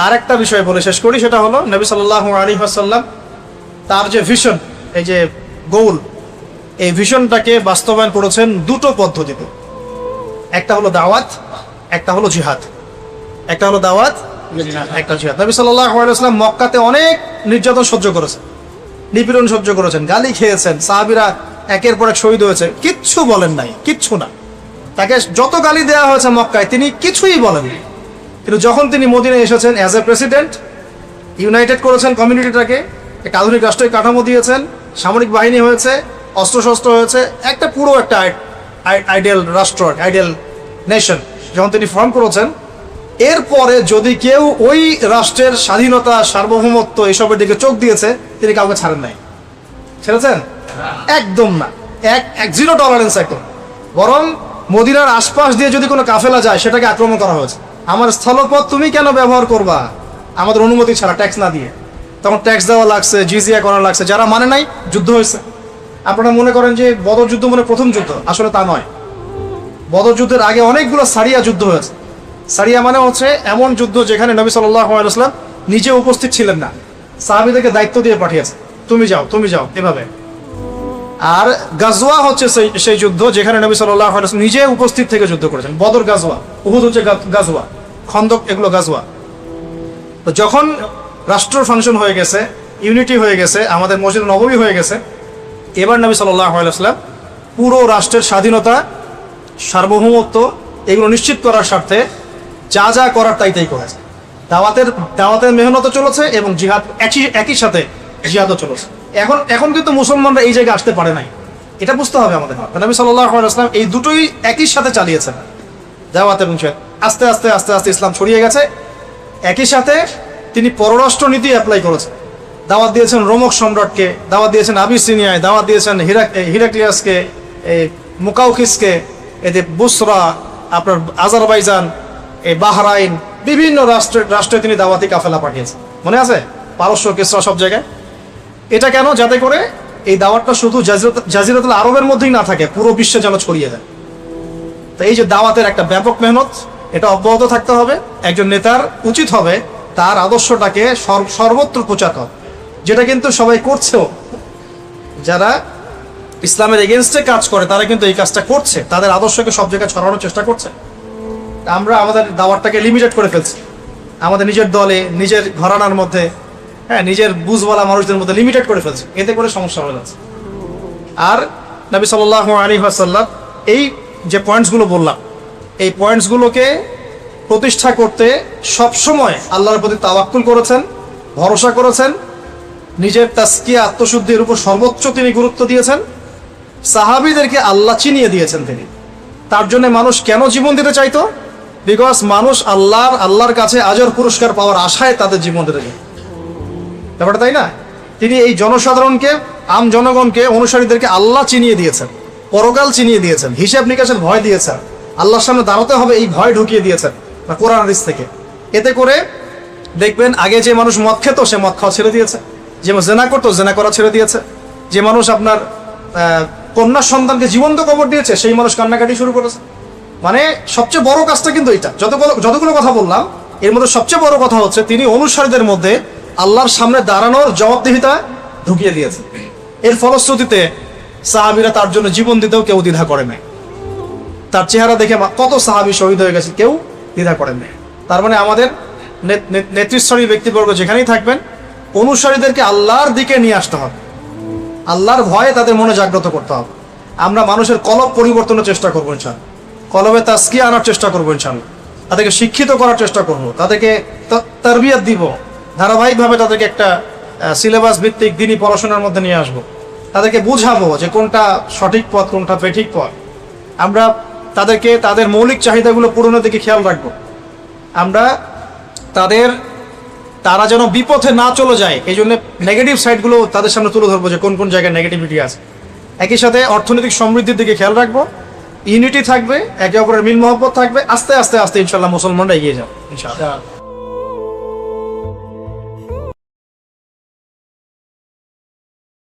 আর একটা বিষয় বলে শেষ করি, সেটা হলো নবী সাল্লাল্লাহু আলাইহি ওয়াসাল্লাম তার যে ভিশন, এই যে গোল, এই ভিশনটাকে বাস্তবায়ন করেছেন দুটো পদ্ধতিতে। একটা হলো দাওয়াত, একটা হলো জিহাদ। একটা হলো দাওয়াত, একটা জিহাদ। নবী সাল্লাল্লাহু আলাইহি ওয়াসাল্লাম মক্কাতে অনেক নির্যাতন সহ্য করেছেন, নিপীড়ন সহ্য করেছেন, গালি খেয়েছেন, সাহাবীরা একের পর এক শহীদ হয়েছে, কিচ্ছু বলেন নাই, কিচ্ছু না। তাকে যত গালি দেওয়া হয়েছে মক্কায় তিনি কিছুই বলেননি। কিন্তু যখন তিনি মদিনায় এসেছেন অ্যাজ এ প্রেসিডেন্ট, ইউনাইটেড করেছেন কমিউনিটিটাকে, একটা আধুনিক রাষ্ট্রের কাঠামো দিয়েছেন, সামরিক বাহিনী হয়েছে, অস্ত্রশস্ত্র হয়েছে, একটা পুরো একটা আইডিয়াল রাষ্ট্র, আইডিয়াল নেশন যখন তিনি ফর্ম করেছেন, এরপরে যদি কেউ ওই রাষ্ট্রের স্বাধীনতা, সার্বভৌমত্ব এসবের দিকে চোখ দিয়েছে, তিনি কাউকে ছাড়েন নাই। ছেড়েছেন? একদম না। এক জিরো টলারেন্স একদম। বরং মদিনার আশপাশ দিয়ে যদি কোনো কাফেলা যায় সেটাকে আক্রমণ করা হয়েছে। আমার স্থলপথ তুমি কেন ব্যবহার করবা আমাদের অনুমতি ছাড়া, ট্যাক্স না দিয়ে? তখন ট্যাক্স দেওয়া লাগছে, জিজিয়া করা লাগছে। যারা মানে নাই, যুদ্ধ হয়েছে। আপনারা মনে করেন যে বদর যুদ্ধ মানে প্রথম যুদ্ধ, আসলে তা নয়। বদর যুদ্ধের আগে অনেকগুলো সারিয়া যুদ্ধ হয়েছে। সারিয়া মানে হচ্ছে এমন যুদ্ধ যেখানে নবী সাল্লাল্লাহু আলাইহি ওয়াসাল্লাম নিজে উপস্থিত ছিলেন না, সাহাবীদেরকে দায়িত্ব দিয়ে পাঠিয়েছে, তুমি যাও এভাবে। আর গাজওয়া হচ্ছে সেই যুদ্ধ যেখানে নবী সাল্লাল্লাহু আলাইহি ওয়াসাল্লাম নিজে উপস্থিত থেকে যুদ্ধ করেছেন। বদর গাজওয়া, উহুদ হচ্ছে গাজওয়া, খন্দক এগুলো গাজওয়া। তো যখন রাষ্ট্র ফাংশন হয়ে গেছে, ইউনিটি হয়ে গেছে, আমাদের মসজিদ নববী হয়ে গেছে, এবার নবী সাল্লাল্লাহু আলাইহি ওয়াসাল্লাম পুরো রাষ্ট্রের স্বাধীনতা, সার্বভৌমত্ব এগুলো নিশ্চিত করার স্বার্থে যা যা করার তাই করেছে। দাওয়াতের মেহনতও চলেছে এবং জিহাদ একই সাথে জিহাদও চলেছে। এখন কিন্তু মুসলমানরা এই জায়গায় আসতে পারে নাই, এটা বুঝতে হবে আমাদের। নবী সাল্লাল্লাহু আলাইহি ওয়াসাল্লাম এই দুটোই একই সাথে চালিয়েছেন, দাওয়াত এবং জিহাদ। আস্তে আস্তে ইসলাম ছড়িয়ে গেছে। একই সাথে তিনি পররাষ্ট্র নীতি অ্যাপ্লাই করেছেন। দাওয়াত দিয়েছেন রোমক সম্রাটকে, দাওয়াত দিয়েছেন আবিসিনিয়ায়, দাওয়াত দিয়েছেন হিরাক্লিয়াসকে, মুকাউকিসকে, এতে বুসরা, আপনার আজারবাইজান, এই বাহরাইন, বিভিন্ন রাষ্ট্রে তিনি দাওয়াতি কাফেলা পাঠিয়েছেন। মনে আছে? পারস্য, কিসরা, সব জায়গায়। এটা কেন? যাতে করে এই দাওয়াতটা শুধু জাজিরাতুল আরবের মধ্যেই না থাকে, পুরো বিশ্বে যেন ছড়িয়ে যায়। তো এই যে দাওয়াতের একটা ব্যাপক মেহনত, এটা অব্যাহত থাকতে হবে। একজন নেতার উচিত হবে তার আদর্শটাকে সর্বত্র প্রচার করা, যেটা কিন্তু সবাই করছেও। যারা ইসলামের এগেনস্টে কাজ করে তারা কিন্তু এই কাজটা করছে, তাদের আদর্শকে সব জায়গায় ছড়ানোর চেষ্টা করছে। আমরা আমাদের দাওয়াতটাকে লিমিটেড করে ফেলছি, আমাদের নিজের দলে, নিজের ঘরানার মধ্যে, নিজের বুঝওয়ালা মানুষদের মধ্যে লিমিটেড করে ফেলছি। এতে করে সমস্যা হয়ে যাচ্ছে। আর নবী সাল্লাল্লাহু আলাইহি ওয়াসাল্লাম এই যে পয়েন্টসগুলো বললাম, এই পয়েন্টসগুলোকে প্রতিষ্ঠা করতে সবসময় আল্লাহর প্রতি তাওয়াক্কুল করেছেন, ভরসা করেছেন, নিজের তাসকিয়া, আত্মশুদ্ধির উপর সর্বোচ্চ তিনি গুরুত্ব দিয়েছেন। সাহাবীদেরকে আল্লাহ চিনিয়ে দিয়েছেন তিনি। তার জন্য মানুষ কেন জীবন দিতে চাইতো? বিকজ মানুষ আল্লাহর কাছে আজর পুরস্কার পাওয়ার আশায় তাদের জীবন দিতে চায়, ব্যাপারটা তাই না? তিনি এই জনসাধারণকে, আম জনগণকে, অনুসারীদেরকে আল্লাহ চিনিয়ে দিয়েছেন, পরকাল চিনিয়ে দিয়েছেন, হিসাব নিকাশের ভয় দিয়েছেন, আল্লাহর সামনে দাঁড়াতে হবে এই ভয় ঢুকিয়ে দিয়েছেন কোরআন হাদিস থেকে। এতে করে দেখবেন আগে যে মানুষ মদ খেত সে মদ খাওয়া ছেড়ে দিয়েছে, যে জেনা করতো জেনা করা ছেড়ে দিয়েছে, যে মানুষ আপনার কন্যার সন্তানকে জীবন্ত কবর দিয়েছে সেই মানুষ কান্নাকাটি শুরু করেছে। মানে সবচেয়ে বড় কাজটা কিন্তু এটা। যতগুলো কথা বললাম এর মধ্যে সবচেয়ে বড় কথা হচ্ছে তিনি অনুসারীদের মধ্যে আল্লাহর সামনে দাঁড়ানোর জবাবদিহিতা ঢুকিয়ে দিয়েছে। এর ফলশ্রুতিতে সাহাবীরা তার জন্য জীবন দিতেও কেউ দ্বিধা করে নাই। তার চেহারা দেখে কত সাহাবী শহীদ হয়ে গেছে, কেউ দ্বিধা করেন নাই। তার মানে আমাদের নেতৃস্থানীয় ব্যক্তিবর্গ যেখানেই থাকবেন, অনুসারীদেরকে আল্লাহর দিকে নিয়ে আসতে হবে, আল্লাহর ভয়ে তাদের মনে জাগ্রত করতে হবে। আমরা মানুষের কলব পরিবর্তনের চেষ্টা করবো ইনশাআল্লাহ, কলবে তাসকিয়া আনার চেষ্টা করবো ইনশাআল্লাহ, তাদেরকে শিক্ষিত করার চেষ্টা করবো, তাদেরকে তারবিয়াত দিব, ধারাবাহিকভাবে তাদেরকে একটা সিলেবাস ভিত্তিক দিনই পড়াশোনার মধ্যে নিয়ে আসবো, তাদেরকে বুঝাবো যে কোনটা সঠিক পথ, কোনটা বেঠিক পথ। আমরা তাদেরকে তাদের মৌলিক চাহিদাগুলো পূরণের দিকে খেয়াল রাখবো। আমরা তারা যেন বিপথে না চলে যায় এই জন্য নেগেটিভ সাইডগুলো তাদের সামনে তুলে ধরবো, যে কোন কোন জায়গায় নেগেটিভিটি আছে। একই সাথে অর্থনৈতিক সমৃদ্ধির দিকে খেয়াল রাখবো, ইউনিটি থাকবে, একে অপরের মিল মহব্বত থাকবে। আস্তে আস্তে ইনশাল্লাহ মুসলমানরা এগিয়ে যাবে ইনশাআল্লাহ।